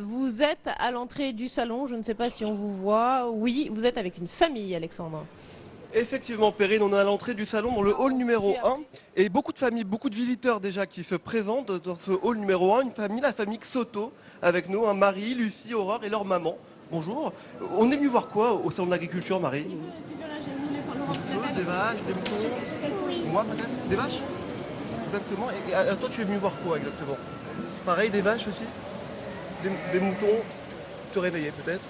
Vous êtes à l'entrée du salon. Je ne sais pas si on vous voit. Oui, vous êtes avec une famille, Alexandre. Effectivement, Perrine, on est à l'entrée du salon dans le hall numéro 1 et beaucoup de familles, beaucoup de visiteurs déjà qui se présentent dans ce hall numéro 1. Une famille, la famille Xoto, avec nous, Marie, Lucie, Aurore et leur maman. Bonjour. On est venu voir quoi au salon de l'agriculture, Marie? Des vaches, des moutons? Oui. Moi peut-être? Des vaches? Exactement. Et toi, tu es venu voir quoi exactement? Pareil, des vaches aussi? Des moutons? Te réveiller peut-être.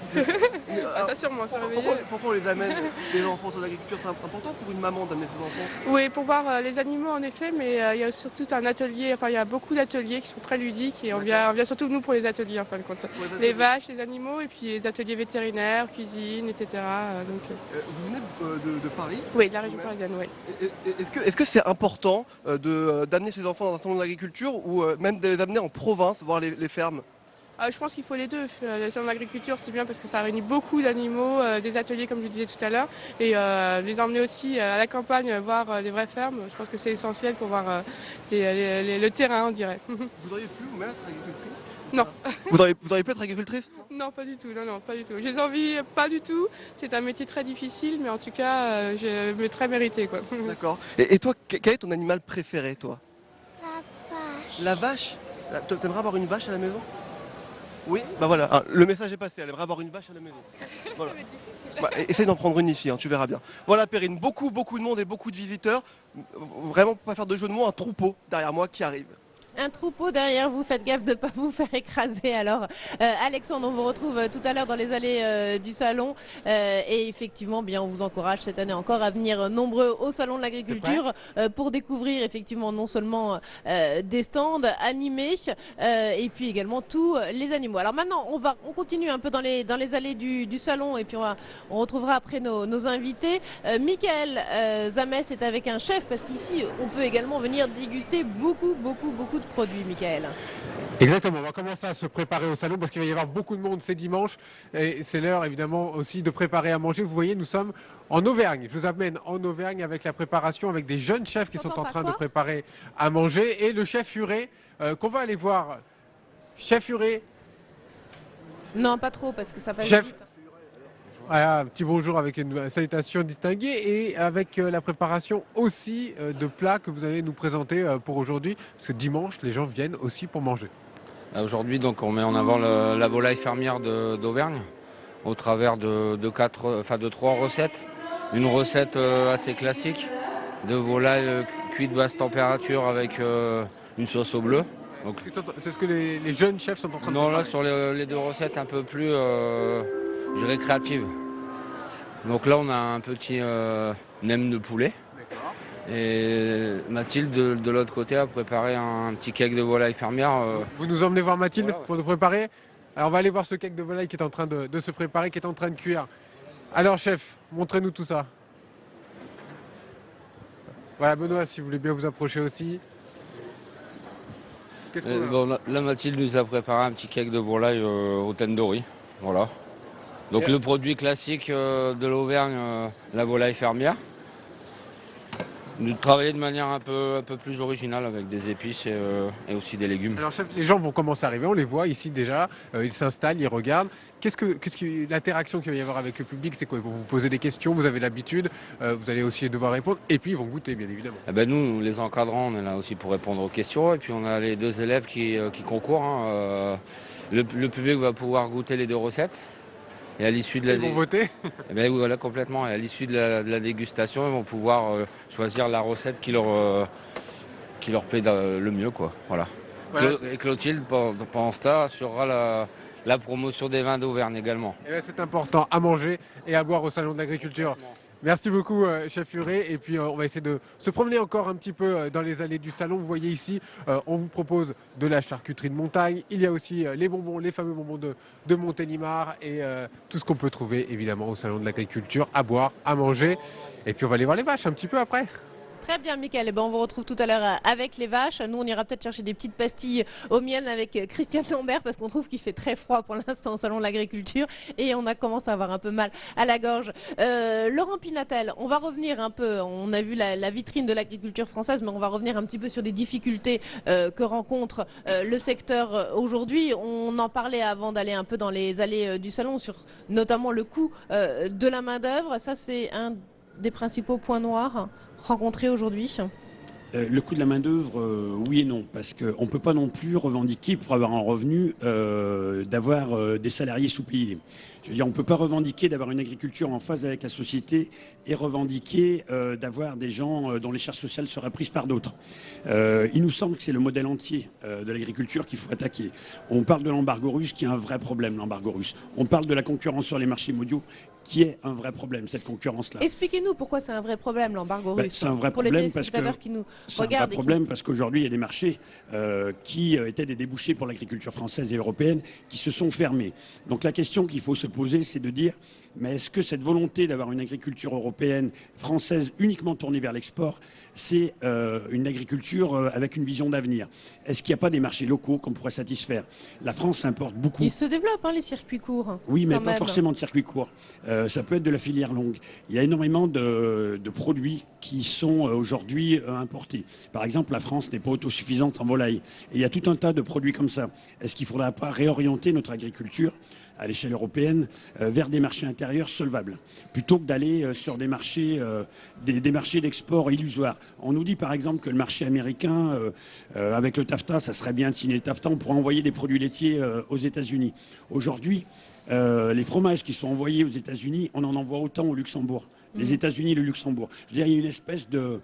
Ça sûrement, se réveiller. Pourquoi on les amène, les enfants sur l'agriculture? C'est important pour une maman d'amener ses enfants? Oui, pour voir les animaux en effet, mais il y a surtout un atelier, enfin il y a beaucoup d'ateliers qui sont très ludiques et on vient surtout nous pour les ateliers en fin de compte. Les vaches, les animaux et puis les ateliers vétérinaires, cuisine, etc. Vous venez de Paris? Oui, de la région parisienne, oui. Est-ce que c'est important d'amener ses enfants dans un salon de l'agriculture ou même de les amener en province, voir les fermes? Je pense qu'il faut les deux. Le salon de l'agriculture, c'est bien parce que ça réunit beaucoup d'animaux, des ateliers comme je disais tout à l'heure, et les emmener aussi à la campagne voir les vraies fermes. Je pense que c'est essentiel pour voir le terrain, on dirait. Vous auriez pu vous mettre agricultrice? Non. Vous auriez pu être agricultrice? Non, pas du tout. Non, pas du tout. J'ai envie, pas du tout. C'est un métier très difficile, mais en tout cas, je très mérité, quoi. D'accord. Et toi, quel est ton animal préféré, toi? La vache. La vache? T'aimerais avoir une vache à la maison? Oui, bah voilà, le message est passé, elle aimerait avoir une vache à la maison. Voilà. Essaye d'en prendre une ici, tu verras bien. Voilà Perrine, beaucoup de monde et beaucoup de visiteurs. Vraiment, pour pas faire de jeu de mots, un troupeau derrière moi qui arrive. Un troupeau derrière vous, faites gaffe de ne pas vous faire écraser. Alors, Alexandre, on vous retrouve tout à l'heure dans les allées du salon. Et effectivement, bien, on vous encourage cette année encore à venir nombreux au salon de l'agriculture pour découvrir effectivement non seulement des stands animés et puis également tous les animaux. Alors maintenant, on continue un peu dans les allées du salon et puis on retrouvera après nos invités. Michael Zamès est avec un chef parce qu'ici, on peut également venir déguster beaucoup de produits, Michael. Exactement, on va commencer à se préparer au salon parce qu'il va y avoir beaucoup de monde, c'est dimanche et c'est l'heure évidemment aussi de préparer à manger. Vous voyez, nous sommes en Auvergne, je vous amène en Auvergne avec la préparation, avec des jeunes chefs qui sont en train de préparer à manger et le chef Furet qu'on va aller voir. Chef Furet. Non, pas trop parce que ça passe vite. Voilà, un petit bonjour avec une salutation distinguée et avec la préparation aussi de plats que vous allez nous présenter pour aujourd'hui, parce que dimanche, les gens viennent aussi pour manger. Aujourd'hui, donc, on met en avant la volaille fermière d'Auvergne au travers de 3 recettes. Une recette assez classique de volaille cuite basse température avec une sauce au bleu. C'est ce que les jeunes chefs sont en train de préparer. Non, là, sur les deux recettes un peu plus récréative. Donc là, on a un petit nem de poulet. Et Mathilde, de l'autre côté, a préparé un petit cake de volaille fermière. Vous nous emmenez voir Mathilde Voilà, ouais. pour nous préparer. Alors on va aller voir ce cake de volaille qui est en train de se préparer, qui est en train de cuire. Alors chef, montrez-nous tout ça. Voilà Benoît, si vous voulez bien vous approcher aussi. Qu'est-ce qu'on a ? Bon, là, Mathilde nous a préparé un petit cake de volaille au tandoori. Voilà. Donc le produit classique de l'Auvergne, la volaille fermière. Nous travailler de manière un peu plus originale avec des épices et aussi des légumes. Alors chef, les gens vont commencer à arriver, on les voit ici déjà, ils s'installent, ils regardent. L'interaction qu'il va y avoir avec le public, c'est quoi? Ils vont vous poser des questions, vous avez l'habitude, vous allez aussi devoir répondre, et puis ils vont goûter bien évidemment. Eh ben nous, les encadrants, on est là aussi pour répondre aux questions, et puis on a les 2 élèves qui concourent. Hein. Le public va pouvoir goûter les 2 recettes. Et à l'issue de Ils vont voter. Eh ben voilà, complètement. Et à l'issue de la dégustation, ils vont pouvoir choisir la recette qui leur plaît le mieux, quoi. Voilà. Et Clotilde, pendant ce temps, assurera la promotion des vins d'Auvergne également. Et ben, c'est important, à manger et à boire au Salon de l'Agriculture. Merci beaucoup, chef Furet. Et puis, on va essayer de se promener encore un petit peu dans les allées du salon. Vous voyez ici, on vous propose de la charcuterie de montagne. Il y a aussi les bonbons, les fameux bonbons de Montélimar et tout ce qu'on peut trouver, évidemment, au Salon de l'Agriculture, à boire, à manger. Et puis, on va aller voir les vaches un petit peu après. Très bien, Mickaël. Eh ben, on vous retrouve tout à l'heure avec les vaches. Nous, on ira peut-être chercher des petites pastilles aux miennes avec Christian Lambert parce qu'on trouve qu'il fait très froid pour l'instant au Salon de l'Agriculture et on a commencé à avoir un peu mal à la gorge. Laurent Pinatel, on va revenir un peu. On a vu la vitrine de l'agriculture française, mais on va revenir un petit peu sur des difficultés que rencontre le secteur aujourd'hui. On en parlait avant d'aller un peu dans les allées du salon sur notamment le coût de la main-d'œuvre. Ça, c'est un des principaux points noirs rencontrés aujourd'hui? Le coût de la main-d'œuvre, oui et non, parce qu'on ne peut pas non plus revendiquer, pour avoir un revenu, d'avoir des salariés sous-payés. Je veux dire, on ne peut pas revendiquer d'avoir une agriculture en phase avec la société et revendiquer d'avoir des gens dont les charges sociales seraient prises par d'autres. Il nous semble que c'est le modèle entier de l'agriculture qu'il faut attaquer. On parle de l'embargo russe, qui est un vrai problème, l'embargo russe. On parle de la concurrence sur les marchés mondiaux, qui est un vrai problème, cette concurrence-là. Expliquez-nous pourquoi c'est un vrai problème, l'embargo russe. C'est un vrai pour problème les téléspectateurs qui nous regardent. C'est un vrai problème parce qu'aujourd'hui, il y a des marchés qui étaient des débouchés pour l'agriculture française et européenne qui se sont fermés. Donc la question qu'il faut se poser, c'est de dire, mais est-ce que cette volonté d'avoir une agriculture européenne, française, uniquement tournée vers l'export, c'est une agriculture avec une vision d'avenir? Est-ce qu'il n'y a pas des marchés locaux qu'on pourrait satisfaire? La France importe beaucoup. Ils se développent, hein, les circuits courts. Oui, mais pas forcément de circuits courts. Ça peut être de la filière longue. Il y a énormément de produits qui sont aujourd'hui importés. Par exemple, la France n'est pas autosuffisante en volaille. Et il y a tout un tas de produits comme ça. Est-ce qu'il ne faudrait pas réorienter notre agriculture à l'échelle européenne vers des marchés intérieurs solvables, plutôt que d'aller sur des marchés d'export illusoires? On nous dit par exemple que le marché américain, avec le TAFTA, ça serait bien de signer le TAFTA, on pourrait envoyer des produits laitiers aux États-Unis. Aujourd'hui, les fromages qui sont envoyés aux États-Unis, on en envoie autant au Luxembourg. Les États-Unis et le Luxembourg. Je veux dire, il y a une espèce de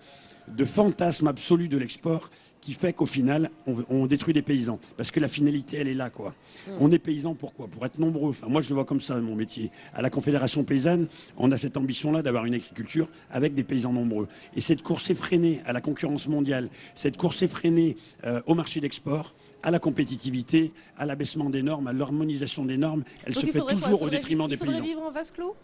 fantasme absolu de l'export qui fait qu'au final, on détruit les paysans. Parce que la finalité, elle est là, quoi. On est paysan pourquoi? Pour être nombreux. Enfin, moi, je le vois comme ça, mon métier. À la Confédération paysanne, on a cette ambition-là d'avoir une agriculture avec des paysans nombreux. Et cette course effrénée à la concurrence mondiale, cette course effrénée au marché d'export, à la compétitivité, à l'abaissement des normes, à l'harmonisation des normes, elle se fait toujours au détriment des paysans. Il faudrait vivre en vase clos?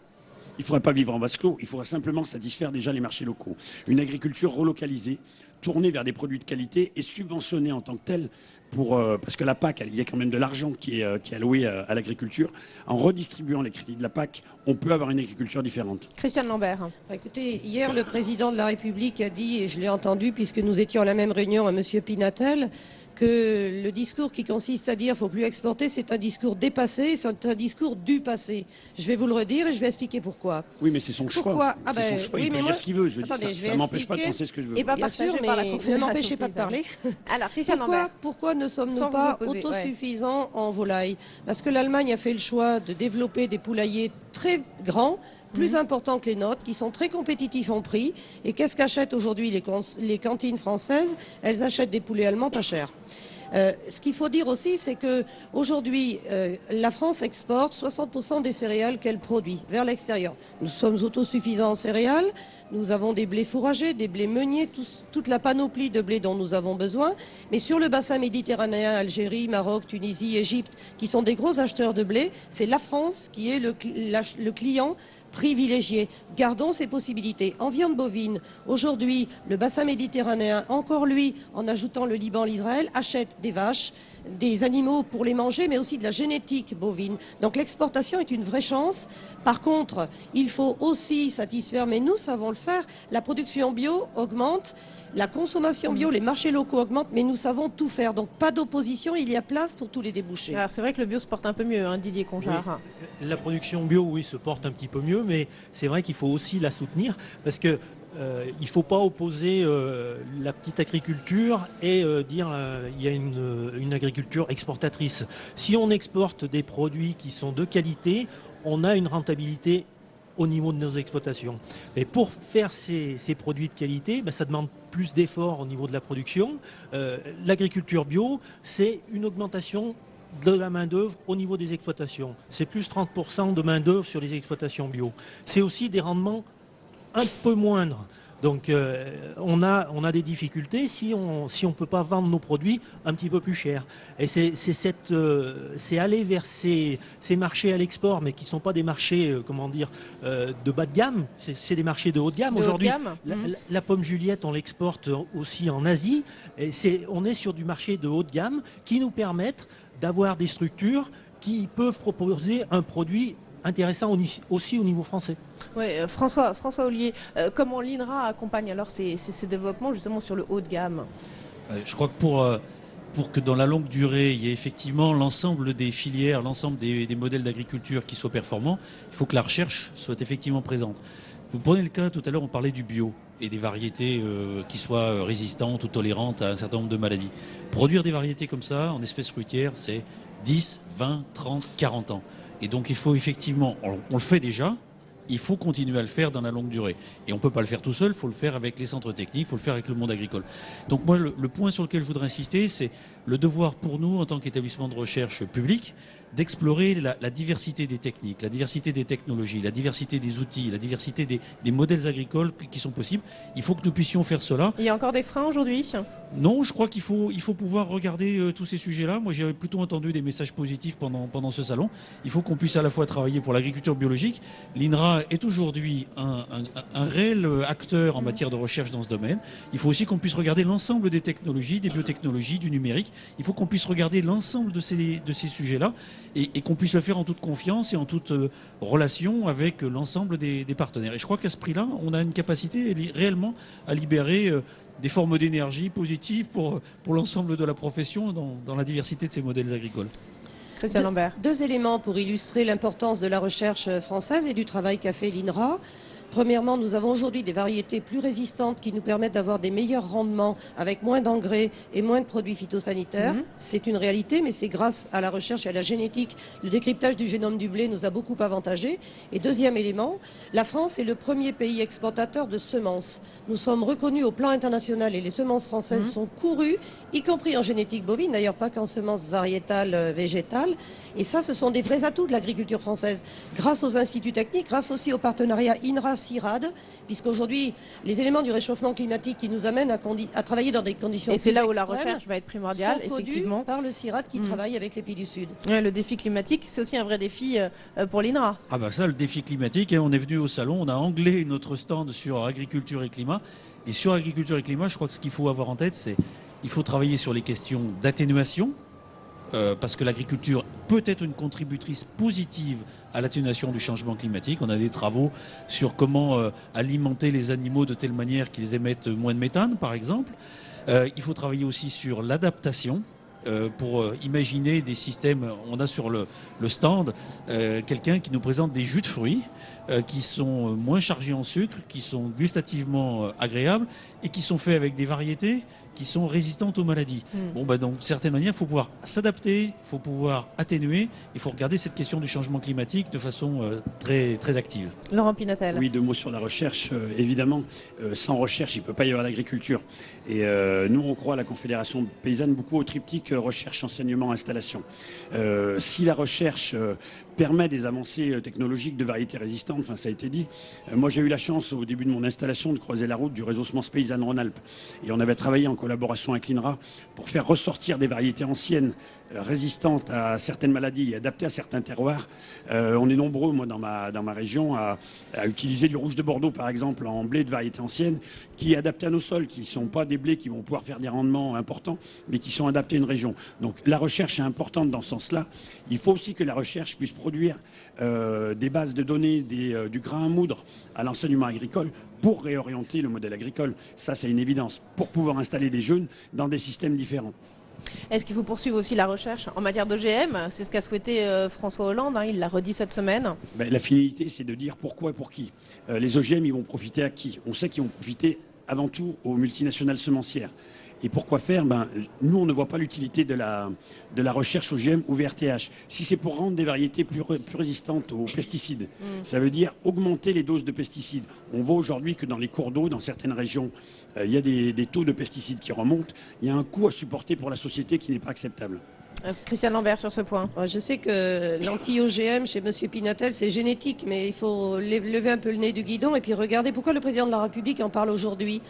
Il ne faudrait pas vivre en vase clos, il faudrait simplement satisfaire déjà les marchés locaux. Une agriculture relocalisée, tournée vers des produits de qualité et subventionnée en tant que telle, parce que la PAC, il y a quand même de l'argent qui est alloué à l'agriculture. En redistribuant les crédits de la PAC, on peut avoir une agriculture différente. Christian Lambert. Écoutez, hier, le président de la République a dit, et je l'ai entendu puisque nous étions à la même réunion à M. Pinatel, que le discours qui consiste à dire qu'il ne faut plus exporter, c'est un discours dépassé, c'est un discours du passé. Je vais vous le redire et je vais expliquer pourquoi. Oui, mais c'est son choix. C'est son choix, il peut dire ce qu'il veut. Je veux dire, ça ne m'empêche pas de penser ce que je veux. Bien sûr, mais ne m'empêchez pas de parler. Alors, Christian Lambert. Pourquoi ne sommes-nous pas autosuffisants en volaille? Parce que l'Allemagne a fait le choix de développer des poulaillers très grands, plus importants que les nôtres, qui sont très compétitifs en prix. Et qu'est-ce qu'achètent aujourd'hui les cantines françaises? Elles achètent des poulets allemands pas chers. Ce qu'il faut dire aussi, c'est qu'aujourd'hui, la France exporte 60% des céréales qu'elle produit vers l'extérieur. Nous sommes autosuffisants en céréales, nous avons des blés fourragés, des blés meuniers, toute la panoplie de blés dont nous avons besoin. Mais sur le bassin méditerranéen, Algérie, Maroc, Tunisie, Égypte, qui sont des gros acheteurs de blé, c'est la France qui est le client privilégié. Gardons ces possibilités. En viande bovine, aujourd'hui, le bassin méditerranéen, encore lui, en ajoutant le Liban, l'Israël, achète des vaches, des animaux pour les manger, mais aussi de la génétique bovine. Donc l'exportation est une vraie chance. Par contre, il faut aussi satisfaire, mais nous savons le faire, la production bio augmente, la consommation bio, les marchés locaux augmentent, mais nous savons tout faire. Donc pas d'opposition, il y a place pour tous les débouchés. Alors c'est vrai que le bio se porte un peu mieux, hein, Didier Conjard. Oui. La production bio, oui, se porte un petit peu mieux, mais c'est vrai qu'il faut aussi la soutenir parce que il ne faut pas opposer la petite agriculture et dire il y a une agriculture exportatrice. Si on exporte des produits qui sont de qualité, on a une rentabilité au niveau de nos exploitations. Et pour faire ces produits de qualité, ça demande plus d'efforts au niveau de la production. L'agriculture bio, c'est une augmentation de la main-d'œuvre au niveau des exploitations. C'est plus 30% de main-d'œuvre sur les exploitations bio. C'est aussi des rendements un peu moindres. Donc on a des difficultés si on ne peut pas vendre nos produits un petit peu plus cher. Et c'est aller vers ces marchés à l'export, mais qui ne sont pas des marchés de bas de gamme, c'est des marchés de haut de gamme. Aujourd'hui, la pomme Juliette, on l'exporte aussi en Asie. Et on est sur du marché de haut de gamme qui nous permettent d'avoir des structures qui peuvent proposer un produit intéressant aussi au niveau français. Oui, François Ollier, comment l'INRA accompagne alors ces développements justement sur le haut de gamme? Je crois que pour que dans la longue durée, il y ait effectivement l'ensemble des filières, l'ensemble des modèles d'agriculture qui soient performants, il faut que la recherche soit effectivement présente. Vous prenez le cas, tout à l'heure on parlait du bio et des variétés qui soient résistantes ou tolérantes à un certain nombre de maladies. Produire des variétés comme ça en espèces fruitières, c'est 10, 20, 30, 40 ans. Et donc il faut effectivement, on le fait déjà, il faut continuer à le faire dans la longue durée. Et on ne peut pas le faire tout seul, il faut le faire avec les centres techniques, il faut le faire avec le monde agricole. Donc moi, le point sur lequel je voudrais insister, c'est le devoir pour nous, en tant qu'établissement de recherche public, d'explorer la diversité des techniques, la diversité des technologies, la diversité des outils, la diversité des modèles agricoles qui sont possibles. Il faut que nous puissions faire cela. Il y a encore des freins aujourd'hui? Non, je crois qu'il faut pouvoir regarder tous ces sujets-là. Moi, j'ai plutôt entendu des messages positifs pendant ce salon. Il faut qu'on puisse à la fois travailler pour l'agriculture biologique. L'INRA est aujourd'hui un réel acteur en matière de recherche dans ce domaine. Il faut aussi qu'on puisse regarder l'ensemble des technologies, des biotechnologies, du numérique. Il faut qu'on puisse regarder l'ensemble de ces sujets-là et qu'on puisse le faire en toute confiance et en toute relation avec l'ensemble des partenaires. Et je crois qu'à ce prix-là, on a une capacité réellement à libérer des formes d'énergie positives pour l'ensemble de la profession dans la diversité de ces modèles agricoles. Christian Lambert. Deux éléments pour illustrer l'importance de la recherche française et du travail qu'a fait l'INRA. Premièrement, nous avons aujourd'hui des variétés plus résistantes qui nous permettent d'avoir des meilleurs rendements avec moins d'engrais et moins de produits phytosanitaires. C'est une réalité, mais c'est grâce à la recherche et à la génétique. Le décryptage du génome du blé nous a beaucoup avantagés. Et deuxième élément, la France est le premier pays exportateur de semences. Nous sommes reconnus au plan international et les semences françaises sont courues, y compris en génétique bovine, d'ailleurs pas qu'en semences variétales, végétales. Et ça, ce sont des vrais atouts de l'agriculture française. Grâce aux instituts techniques, grâce aussi au partenariat INRA-CIRAD, puisqu'aujourd'hui, les éléments du réchauffement climatique qui nous amènent à travailler dans des conditions et c'est là où la extrêmes recherche va être primordiale, sont effectivement. par le CIRAD qui travaille avec les pays du Sud. Ouais, le défi climatique, c'est aussi un vrai défi pour l'INRA. Ah bah ça, le défi climatique, on est venu au salon, on a anglais notre stand sur agriculture et climat. Et sur agriculture et climat, je crois que ce qu'il faut avoir en tête, c'est qu'il faut travailler sur les questions d'atténuation, parce que l'agriculture peut être une contributrice positive à l'atténuation du changement climatique. On a des travaux sur comment alimenter les animaux de telle manière qu'ils émettent moins de méthane, par exemple. Il faut travailler aussi sur l'adaptation pour imaginer des systèmes. On a sur le stand quelqu'un qui nous présente des jus de fruits qui sont moins chargés en sucre, qui sont gustativement agréables et qui sont faits avec des variétés qui sont résistantes aux maladies. Bon, bah, donc, de certaine manière, il faut pouvoir s'adapter, il faut pouvoir atténuer, il faut regarder cette question du changement climatique de façon très, très active. Laurent Pinatel. Oui, 2 mots sur la recherche. Évidemment, sans recherche, il ne peut pas y avoir l'agriculture. Et nous, on croit à la Confédération paysanne beaucoup au triptyque recherche, enseignement, installation. Si la recherche permet des avancées technologiques de variétés résistantes, enfin, ça a été dit. Moi, j'ai eu la chance, au début de mon installation, de croiser la route du réseau Semences Paysannes Rhône-Alpes. Et on avait travaillé en collaboration avec l'INRA pour faire ressortir des variétés anciennes, résistantes à certaines maladies et adaptées à certains terroirs. On est nombreux, moi, dans ma région, à utiliser du rouge de Bordeaux, par exemple, en blé de variété ancienne, qui est adapté à nos sols, qui ne sont pas des blés qui vont pouvoir faire des rendements importants, mais qui sont adaptés à une région. Donc la recherche est importante dans ce sens-là. Il faut aussi que la recherche puisse produire des bases de données, du grain à moudre à l'enseignement agricole pour réorienter le modèle agricole. Ça, c'est une évidence, pour pouvoir installer des jeunes dans des systèmes différents. Est-ce qu'il faut poursuivre aussi la recherche en matière d'OGM? C'est ce qu'a souhaité François Hollande, hein, il l'a redit cette semaine. La finalité, c'est de dire pourquoi et pour qui. Les OGM, ils vont profiter à qui? On sait qu'ils vont profiter avant tout aux multinationales semencières. Et pourquoi faire? Nous, on ne voit pas l'utilité de la recherche OGM ou VRTH. Si c'est pour rendre des variétés plus résistantes aux pesticides, ça veut dire augmenter les doses de pesticides. On voit aujourd'hui que dans les cours d'eau, dans certaines régions, il y a des taux de pesticides qui remontent. Il y a un coût à supporter pour la société qui n'est pas acceptable. Christiane Lambert sur ce point. Je sais que l'anti-OGM chez M. Pinatel, c'est génétique, mais il faut lever un peu le nez du guidon et puis regarder pourquoi le président de la République en parle aujourd'hui.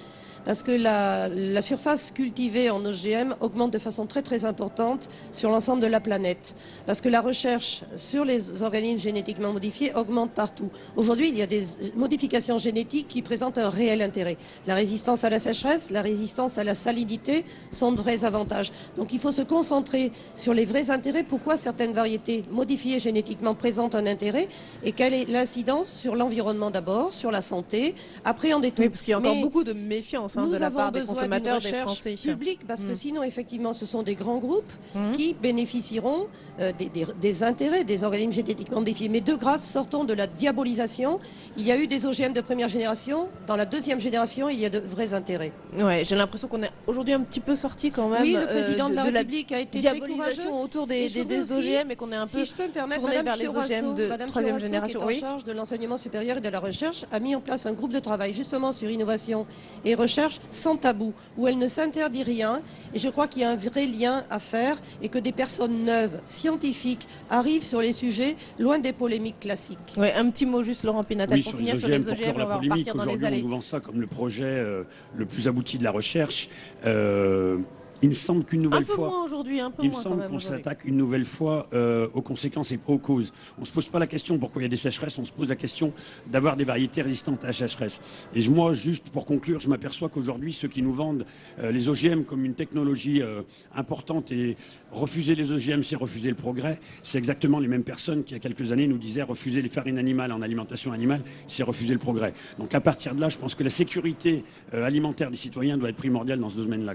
Parce que la surface cultivée en OGM augmente de façon très très importante sur l'ensemble de la planète. Parce que la recherche sur les organismes génétiquement modifiés augmente partout. Aujourd'hui, il y a des modifications génétiques qui présentent un réel intérêt. La résistance à la sécheresse, la résistance à la salinité sont de vrais avantages. Donc il faut se concentrer sur les vrais intérêts. Pourquoi certaines variétés modifiées génétiquement présentent un intérêt et quelle est l'incidence sur l'environnement d'abord, sur la santé, appréhender tout. Oui, parce qu'il y a encore beaucoup de méfiance. Nous de la avons part des besoin consommateurs, d'une des recherche Français. publique parce que sinon, effectivement, ce sont des grands groupes qui bénéficieront des intérêts des organismes génétiquement modifiés. Mais de grâce, sortons de la diabolisation. Il y a eu des OGM de première génération. Dans la deuxième génération, il y a de vrais intérêts. Ouais, j'ai l'impression qu'on est aujourd'hui un petit peu sorti quand même. Oui, le président de la République a été très courageux. Diabolisation autour des OGM et qu'on est un peu si je peux me permettre, tourné Madame vers les OGM de troisième génération. Qui est en charge de l'enseignement supérieur et de la recherche, a mis en place un groupe de travail justement sur innovation et recherche sans tabou, où elle ne s'interdit rien. Et je crois qu'il y a un vrai lien à faire et que des personnes neuves, scientifiques, arrivent sur les sujets loin des polémiques classiques. Oui, un petit mot juste, Laurent Pinatel, oui, pour finir sur les OGM, on va repartir dans les allées. On nous vend ça comme le projet le plus abouti de la recherche. Il me semble qu'une nouvelle fois, il me semble qu'on s'attaque une nouvelle fois aux conséquences et pas aux causes. On ne se pose pas la question pourquoi il y a des sécheresses, on se pose la question d'avoir des variétés résistantes à la sécheresse. Et moi, juste pour conclure, je m'aperçois qu'aujourd'hui, ceux qui nous vendent les OGM comme une technologie importante et refuser les OGM, c'est refuser le progrès, c'est exactement les mêmes personnes qui, il y a quelques années, nous disaient refuser les farines animales en alimentation animale, c'est refuser le progrès. Donc à partir de là, je pense que la sécurité alimentaire des citoyens doit être primordiale dans ce domaine-là.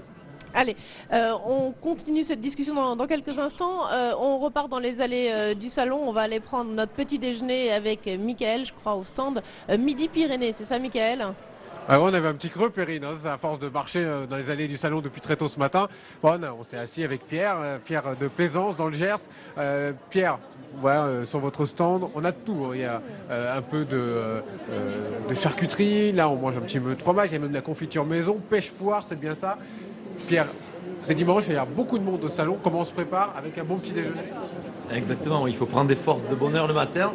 Allez, on continue cette discussion dans quelques instants. On repart dans les allées du salon. On va aller prendre notre petit déjeuner avec Mickaël, je crois, au stand Midi Pyrénées. C'est ça, Mickaël? On avait un petit creux, Perrine, hein, à force de marcher dans les allées du salon depuis très tôt ce matin. Bon, on s'est assis avec Pierre de Plaisance dans le Gers. Pierre, voilà, sur votre stand, on a de tout. Il y a un peu de charcuterie, là on mange un petit peu de fromage, il y a même de la confiture maison, pêche-poire, c'est bien ça. Pierre, c'est dimanche, il y a beaucoup de monde au salon. Comment on se prépare avec un bon petit déjeuner? Exactement, il faut prendre des forces de bonne heure le matin.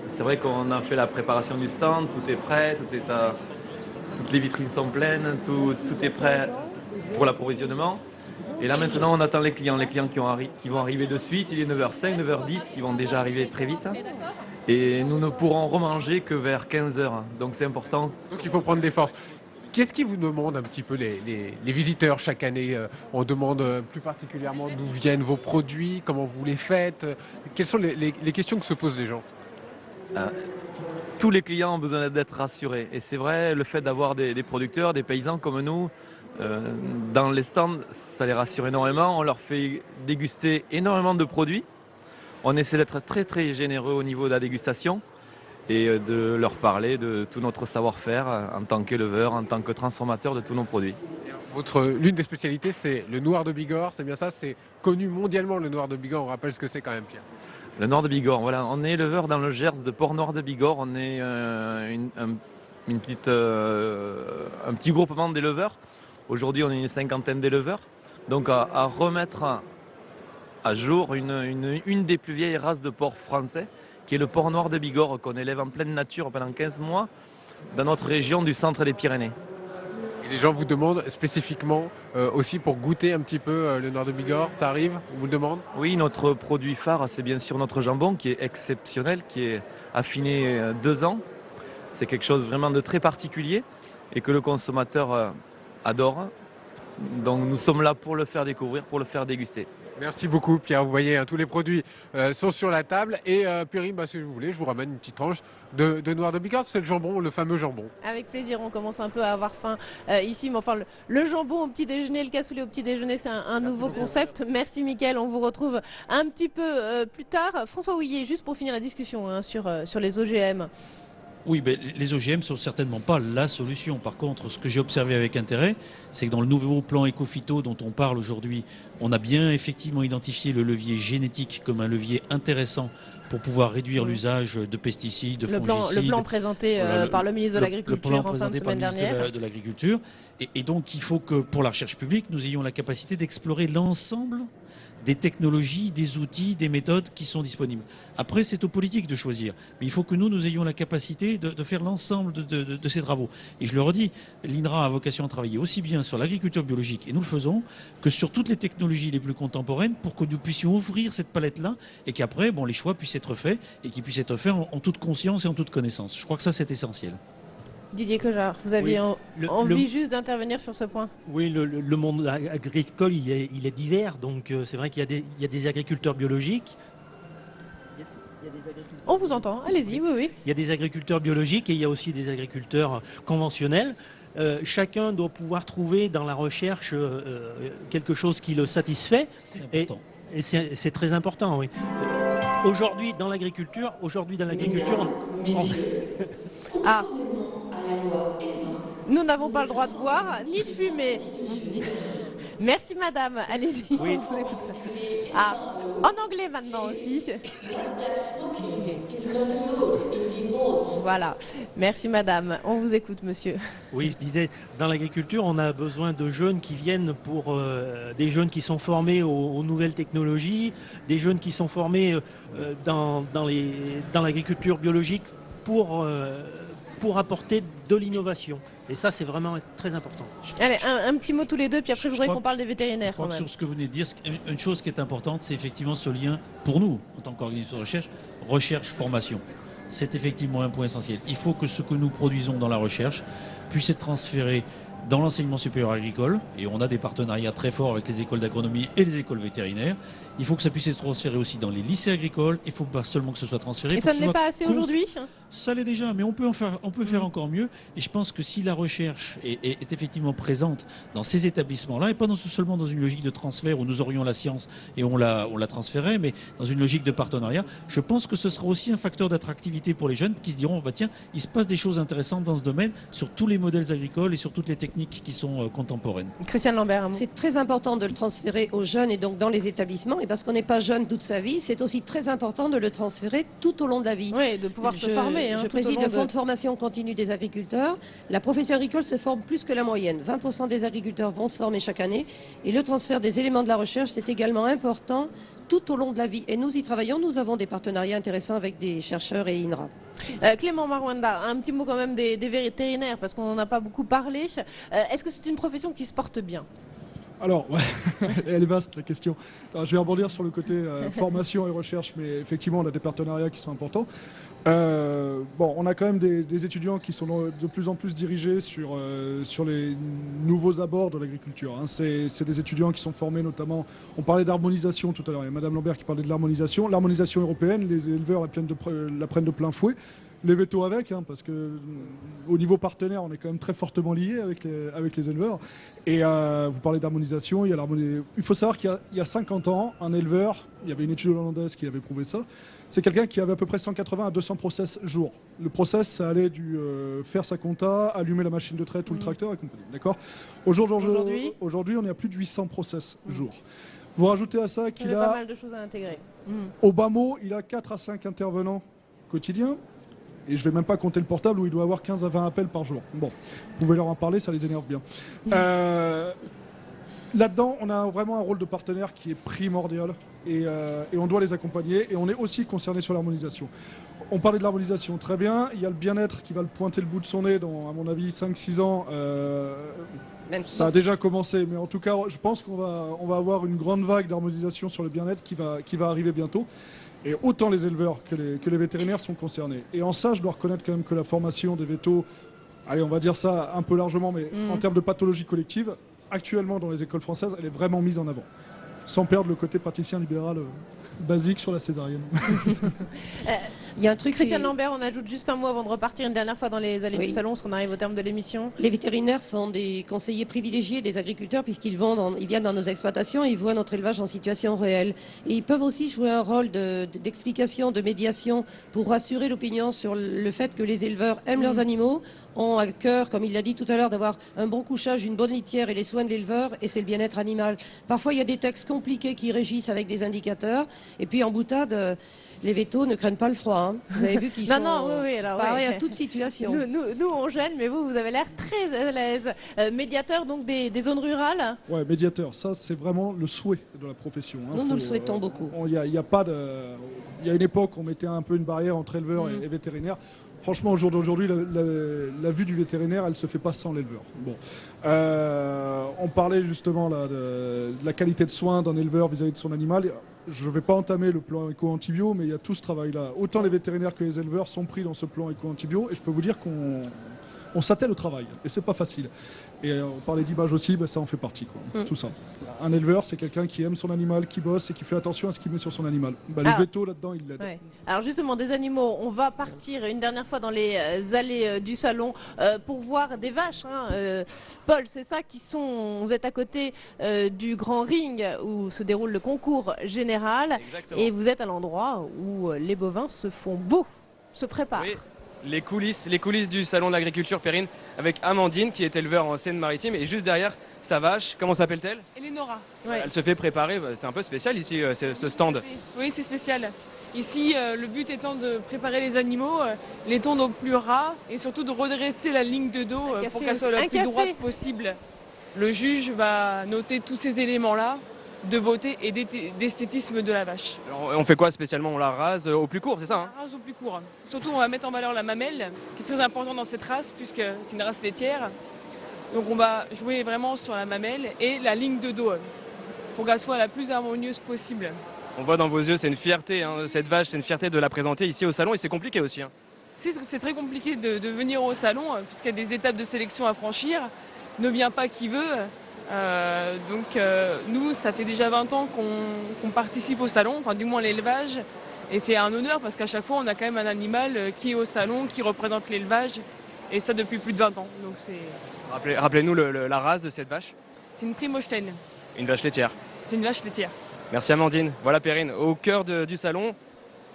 C'est vrai qu'on a fait la préparation du stand, tout est prêt, toutes les vitrines sont pleines, tout est prêt pour l'approvisionnement. Et là maintenant on attend les clients qui vont arriver de suite. Il est 9h05, 9h10, ils vont déjà arriver très vite. Et nous ne pourrons remanger que vers 15h, donc c'est important. Donc il faut prendre des forces. Qu'est-ce qui vous demande un petit peu les visiteurs chaque année? On demande plus particulièrement d'où viennent vos produits, comment vous les faites. Quelles sont les questions que se posent les gens? Tous les clients ont besoin d'être rassurés. Et c'est vrai, le fait d'avoir des producteurs, des paysans comme nous, dans les stands, ça les rassure énormément. On leur fait déguster énormément de produits. On essaie d'être très très généreux au niveau de la dégustation et de leur parler de tout notre savoir-faire en tant qu'éleveur, en tant que transformateur de tous nos produits. L'une des spécialités, c'est le noir de Bigorre, c'est bien ça, c'est connu mondialement le noir de Bigorre, on rappelle ce que c'est quand même, Pierre. Le noir de Bigorre, voilà, on est éleveur dans le Gers de Port-Noir de Bigorre, on est un petit groupement d'éleveurs. Aujourd'hui, on est une cinquantaine d'éleveurs, donc à remettre à jour une des plus vieilles races de porc français, qui est le porc noir de Bigorre, qu'on élève en pleine nature pendant 15 mois dans notre région du centre des Pyrénées. Et les gens vous demandent spécifiquement aussi pour goûter un petit peu le noir de Bigorre, ça arrive? On vous le demande? Oui, notre produit phare, c'est bien sûr notre jambon qui est exceptionnel, qui est affiné 2 ans. C'est quelque chose vraiment de très particulier et que le consommateur adore. Donc nous sommes là pour le faire découvrir, pour le faire déguster. Merci beaucoup Pierre, vous voyez, tous les produits sont sur la table. Et Perrine, si vous voulez, je vous ramène une petite tranche de noir de Bigorre, c'est le jambon, le fameux jambon. Avec plaisir, on commence un peu à avoir faim ici, mais enfin le jambon au petit déjeuner, le cassoulet au petit déjeuner, c'est un nouveau concept. Merci Mickaël, on vous retrouve un petit peu plus tard. François Houillet, juste pour finir la discussion sur les OGM. Oui, mais les OGM ne sont certainement pas la solution. Par contre, ce que j'ai observé avec intérêt, c'est que dans le nouveau plan Ecophyto dont on parle aujourd'hui, on a bien effectivement identifié le levier génétique comme un levier intéressant pour pouvoir réduire l'usage de pesticides, de fongicides. Le plan présenté par le ministre de l'Agriculture en fin de semaine dernière. De l'Agriculture. Et donc, il faut que pour la recherche publique, nous ayons la capacité d'explorer l'ensemble des technologies, des outils, des méthodes qui sont disponibles. Après, c'est aux politiques de choisir. Mais il faut que nous ayons la capacité de faire l'ensemble de ces travaux. Et je le redis, l'INRA a vocation à travailler aussi bien sur l'agriculture biologique, et nous le faisons, que sur toutes les technologies les plus contemporaines pour que nous puissions ouvrir cette palette-là et qu'après, les choix puissent être faits et qu'ils puissent être faits en toute conscience et en toute connaissance. Je crois que ça, c'est essentiel. Didier Cojard, vous aviez envie juste d'intervenir sur ce point? Oui, le monde agricole, il est divers, donc c'est vrai qu'il y a des agriculteurs biologiques. On vous entend, allez-y, oui. Il y a des agriculteurs biologiques et il y a aussi des agriculteurs conventionnels. Chacun doit pouvoir trouver dans la recherche quelque chose qui le satisfait. Et c'est très important, oui. Aujourd'hui, dans l'agriculture, Ah. Nous n'avons pas le droit de boire, ni de fumer. Merci madame, allez-y. Oui. Ah, en anglais maintenant aussi. Voilà, merci madame. On vous écoute monsieur. Oui, je disais, dans l'agriculture, on a besoin de jeunes qui viennent pour des jeunes qui sont formés aux nouvelles technologies, des jeunes qui sont formés dans l'agriculture biologique pour apporter de l'innovation. Et ça, c'est vraiment très important. Allez, un petit mot tous les deux, puis après, je voudrais qu'on parle des vétérinaires. Je crois que sur ce que vous venez de dire, une chose qui est importante, c'est effectivement ce lien, pour nous, en tant qu'organisation de recherche, recherche-formation. C'est effectivement un point essentiel. Il faut que ce que nous produisons dans la recherche puisse être transféré dans l'enseignement supérieur agricole, et on a des partenariats très forts avec les écoles d'agronomie et les écoles vétérinaires. Il faut que ça puisse être transféré aussi dans les lycées agricoles. Il ne faut pas seulement que ce soit transféré. Et ça ne l'est pas assez aujourd'hui? Ça l'est déjà, mais on peut faire encore mieux. Et je pense que si la recherche est effectivement présente dans ces établissements-là, et pas seulement dans une logique de transfert où nous aurions la science et on la transférait, mais dans une logique de partenariat, je pense que ce sera aussi un facteur d'attractivité pour les jeunes qui se diront, tiens, il se passe des choses intéressantes dans ce domaine, sur tous les modèles agricoles et sur toutes les techniques qui sont contemporaines. Christiane Lambert, c'est très important de le transférer aux jeunes et donc dans les établissements. Et parce qu'on n'est pas jeune toute sa vie, c'est aussi très important de le transférer tout au long de la vie. Oui, de pouvoir se former. Je préside le fonds de formation continue des agriculteurs. La profession agricole se forme plus que la moyenne. 20% des agriculteurs vont se former chaque année. Et le transfert des éléments de la recherche, c'est également important tout au long de la vie. Et nous y travaillons. Nous avons des partenariats intéressants avec des chercheurs et INRA. Clément Marwanda, un petit mot quand même des vétérinaires, parce qu'on n'en a pas beaucoup parlé. Est-ce que c'est une profession qui se porte bien? Alors, elle est vaste la question. Alors, je vais rebondir sur le côté formation et recherche, mais effectivement, on a des partenariats qui sont importants. On a quand même des étudiants qui sont de plus en plus dirigés sur les nouveaux abords de l'agriculture. C'est des étudiants qui sont formés notamment, on parlait d'harmonisation tout à l'heure, il y a Madame Lambert qui parlait de l'harmonisation. L'harmonisation européenne, les éleveurs la prennent de plein fouet. les vétos avec, hein, parce que au niveau partenaire, on est quand même très fortement liés avec les éleveurs. Et vous parlez d'harmonisation, il faut savoir qu'il y a 50 ans, un éleveur, il y avait une étude hollandaise qui avait prouvé ça, c'est quelqu'un qui avait à peu près 180 à 200 process jour. Le process, ça allait du faire sa compta, allumer la machine de traite ou le tracteur et compagnie. D'accord. Aujourd'hui, on est à plus de 800 process jour. Vous rajoutez à ça qu'il a pas mal de choses à intégrer. au bas mot, il a 4 à 5 intervenants quotidiens. Et je ne vais même pas compter le portable où il doit avoir 15 à 20 appels par jour. Bon, vous pouvez leur en parler, ça les énerve bien. Là-dedans, on a vraiment un rôle de partenaire qui est primordial et on doit les accompagner. Et on est aussi concerné sur l'harmonisation. On parlait de l'harmonisation, très bien. Il y a le bien-être qui va le pointer le bout de son nez dans, à mon avis, 5-6 ans. Ça a déjà commencé, mais en tout cas, je pense qu'on va avoir une grande vague d'harmonisation sur le bien-être qui va arriver bientôt. Et autant les éleveurs que les vétérinaires sont concernés. Et en ça, je dois reconnaître quand même que la formation des vétos, allez, on va dire ça un peu largement, mais en termes de pathologie collective, actuellement dans les écoles françaises, elle est vraiment mise en avant. Sans perdre le côté praticien libéral basique sur la césarienne. Il y a un truc. Christiane Lambert, on ajoute juste un mot avant de repartir une dernière fois dans les allées du salon, parce qu'on arrive au terme de l'émission. Les vétérinaires sont des conseillers privilégiés des agriculteurs puisqu'ils viennent dans nos exploitations et ils voient notre élevage en situation réelle. Et ils peuvent aussi jouer un rôle d'explication, de médiation pour rassurer l'opinion sur le fait que les éleveurs aiment leurs animaux, ont à cœur, comme il l'a dit tout à l'heure, d'avoir un bon couchage, une bonne litière et les soins de l'éleveur, et c'est le bien-être animal. Parfois, il y a des textes compliqués qui régissent avec des indicateurs, et puis en boutade, les vétos ne craignent pas le froid. Hein. Vous avez vu qu'ils sont pareils à toute situation. Nous, on gêne, mais vous avez l'air très à l'aise. Médiateur donc des zones rurales. Ouais, médiateur, ça c'est vraiment le souhait de la profession. Hein. Nous le souhaitons beaucoup. Il y a une époque, on mettait un peu une barrière entre éleveurs et vétérinaires. Franchement, au jour d'aujourd'hui, la vue du vétérinaire, elle ne se fait pas sans l'éleveur. Bon. On parlait justement là, de la qualité de soins d'un éleveur vis-à-vis de son animal. Je ne vais pas entamer le plan éco-antibio, mais il y a tout ce travail-là. Autant les vétérinaires que les éleveurs sont pris dans ce plan éco-antibio, et je peux vous dire qu'on s'attelle au travail, et c'est pas facile. Et on parlait d'image aussi, ça en fait partie, quoi. Tout ça. Un éleveur, c'est quelqu'un qui aime son animal, qui bosse et qui fait attention à ce qu'il met sur son animal. Les vétos, là-dedans, ils l'aident. Ouais. Alors justement, des animaux, on va partir une dernière fois dans les allées du salon pour voir des vaches. Hein. Paul, c'est ça qui sont... Vous êtes à côté du grand ring où se déroule le concours général. Exactement. Et vous êtes à l'endroit où les bovins se font beaux, se préparent. Oui. Les coulisses du salon de l'agriculture, Perrine, avec Amandine qui est éleveur en Seine-Maritime et juste derrière sa vache, comment s'appelle-t-elle? Eleonora. Ouais. Elle se fait préparer, c'est un peu spécial ici ce stand. Oui, c'est spécial. Ici, le but étant de préparer les animaux, les tondre au plus ras et surtout de redresser la ligne de dos pour qu'elle soit la plus droite possible. Le juge va noter tous ces éléments-là de beauté et d'esthétisme de la vache. Alors, on fait quoi spécialement? On la rase au plus court, c'est ça, hein? On la rase au plus court. Surtout, on va mettre en valeur la mamelle, qui est très importante dans cette race, puisque c'est une race laitière. Donc on va jouer vraiment sur la mamelle et la ligne de dos, pour qu'elle soit la plus harmonieuse possible. On voit dans vos yeux, c'est une fierté, hein, cette vache, c'est une fierté de la présenter ici au salon, et c'est compliqué aussi. Hein. C'est très compliqué de venir au salon, puisqu'il y a des étapes de sélection à franchir. Ne vient pas qui veut. Nous, ça fait déjà 20 ans qu'on participe au salon, enfin du moins l'élevage, et c'est un honneur parce qu'à chaque fois on a quand même un animal qui est au salon, qui représente l'élevage, et ça depuis plus de 20 ans. Donc Rappelez-nous la race de cette vache. C'est une Primostein. Une vache laitière. C'est une vache laitière. Merci Amandine. Voilà Perrine, au cœur du salon,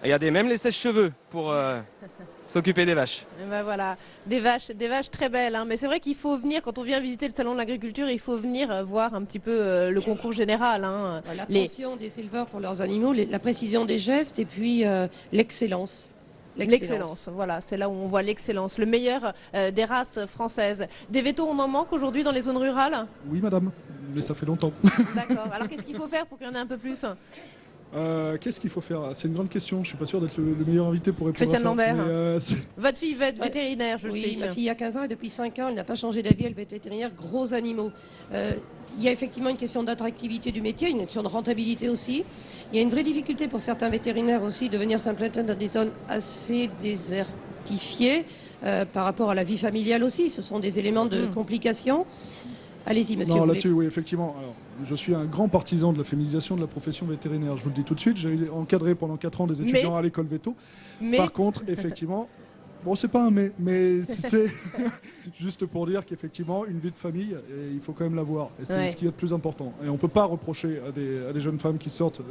il y a même les sèche-cheveux pour... s'occuper des vaches. Et ben voilà, des vaches très belles. Hein. Mais c'est vrai qu'il faut venir, quand on vient visiter le salon de l'agriculture, il faut venir voir un petit peu le concours général. Hein. L'attention des éleveurs pour leurs animaux, la précision des gestes et puis l'excellence. L'excellence, voilà, c'est là où on voit l'excellence, le meilleur des races françaises. Des vétos, on en manque aujourd'hui dans les zones rurales? Oui madame, mais ça fait longtemps. D'accord, alors qu'est-ce qu'il faut faire pour qu'il y en ait un peu plus? Qu'est-ce qu'il faut faire? C'est une grande question. Je ne suis pas sûr d'être le meilleur invité pour répondre Christiane à ça. Lambert. Votre fille va être vétérinaire, je le sais. Oui, ma fille a 15 ans et depuis 5 ans, elle n'a pas changé d'avis. Elle va être vétérinaire gros animaux. Il y a effectivement une question d'attractivité du métier, une question de rentabilité aussi. Il y a une vraie difficulté pour certains vétérinaires aussi de venir s'implanter dans des zones assez désertifiées par rapport à la vie familiale aussi. Ce sont des éléments de complication. Allez-y, monsieur. Non, là-dessus, oui, effectivement. Alors, je suis un grand partisan de la féminisation de la profession vétérinaire. Je vous le dis tout de suite. J'ai encadré pendant 4 ans des étudiants à l'école Veto. Par contre, effectivement, Bon, c'est pas un mais c'est juste pour dire qu'effectivement, une vie de famille, il faut quand même l'avoir. Et c'est ce qui est le plus important. Et on ne peut pas reprocher à des jeunes femmes qui sortent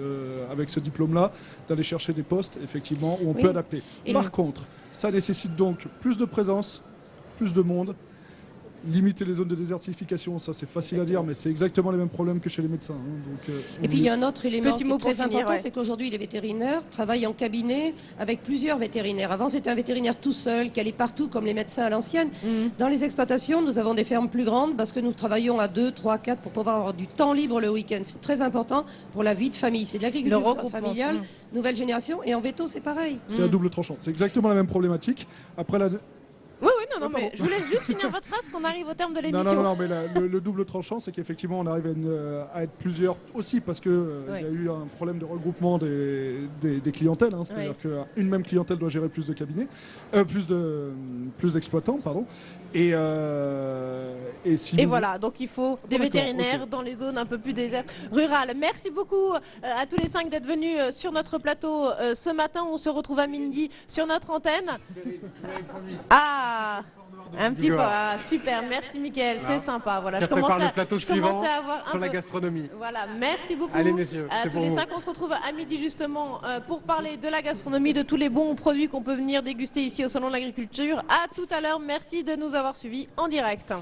avec ce diplôme-là d'aller chercher des postes, effectivement, où on peut adapter. Par contre, ça nécessite donc plus de présence, plus de monde. Limiter les zones de désertification, ça c'est facile à dire, mais c'est exactement les mêmes problèmes que chez les médecins. Donc, et puis il y a un autre élément qui est très important, c'est qu'aujourd'hui les vétérinaires travaillent en cabinet avec plusieurs vétérinaires. Avant c'était un vétérinaire tout seul qui allait partout comme les médecins à l'ancienne. Dans les exploitations, nous avons des fermes plus grandes parce que nous travaillons à 2, 3, 4 pour pouvoir avoir du temps libre le week-end. C'est très important pour la vie de famille. C'est de l'agriculture familiale, nouvelle génération, et en veto c'est pareil. C'est à double tranchant. C'est exactement la même problématique. Après la... Oui, non, mais je vous laisse juste finir votre phrase qu'on arrive au terme de l'émission. Non, mais le double tranchant, c'est qu'effectivement, on arrive à être plusieurs aussi parce qu'il y a eu un problème de regroupement des clientèles. Hein, c'est-à-dire qu'une même clientèle doit gérer plus de cabinets, plus d'exploitants, pardon. Et voilà, donc il faut des vétérinaires dans les zones un peu plus désertes, rurales. Merci beaucoup à tous les 5 d'être venus sur notre plateau ce matin. On se retrouve à midi sur notre antenne. Un petit peu, super, merci Mickaël, c'est sympa. Voilà, je prépare le plateau suivant sur la gastronomie. Voilà, merci beaucoup. Allez messieurs, tous les 5, on se retrouve à midi justement pour parler de la gastronomie, de tous les bons produits qu'on peut venir déguster ici au Salon de l'Agriculture. À tout à l'heure, merci de nous avoir suivis en direct.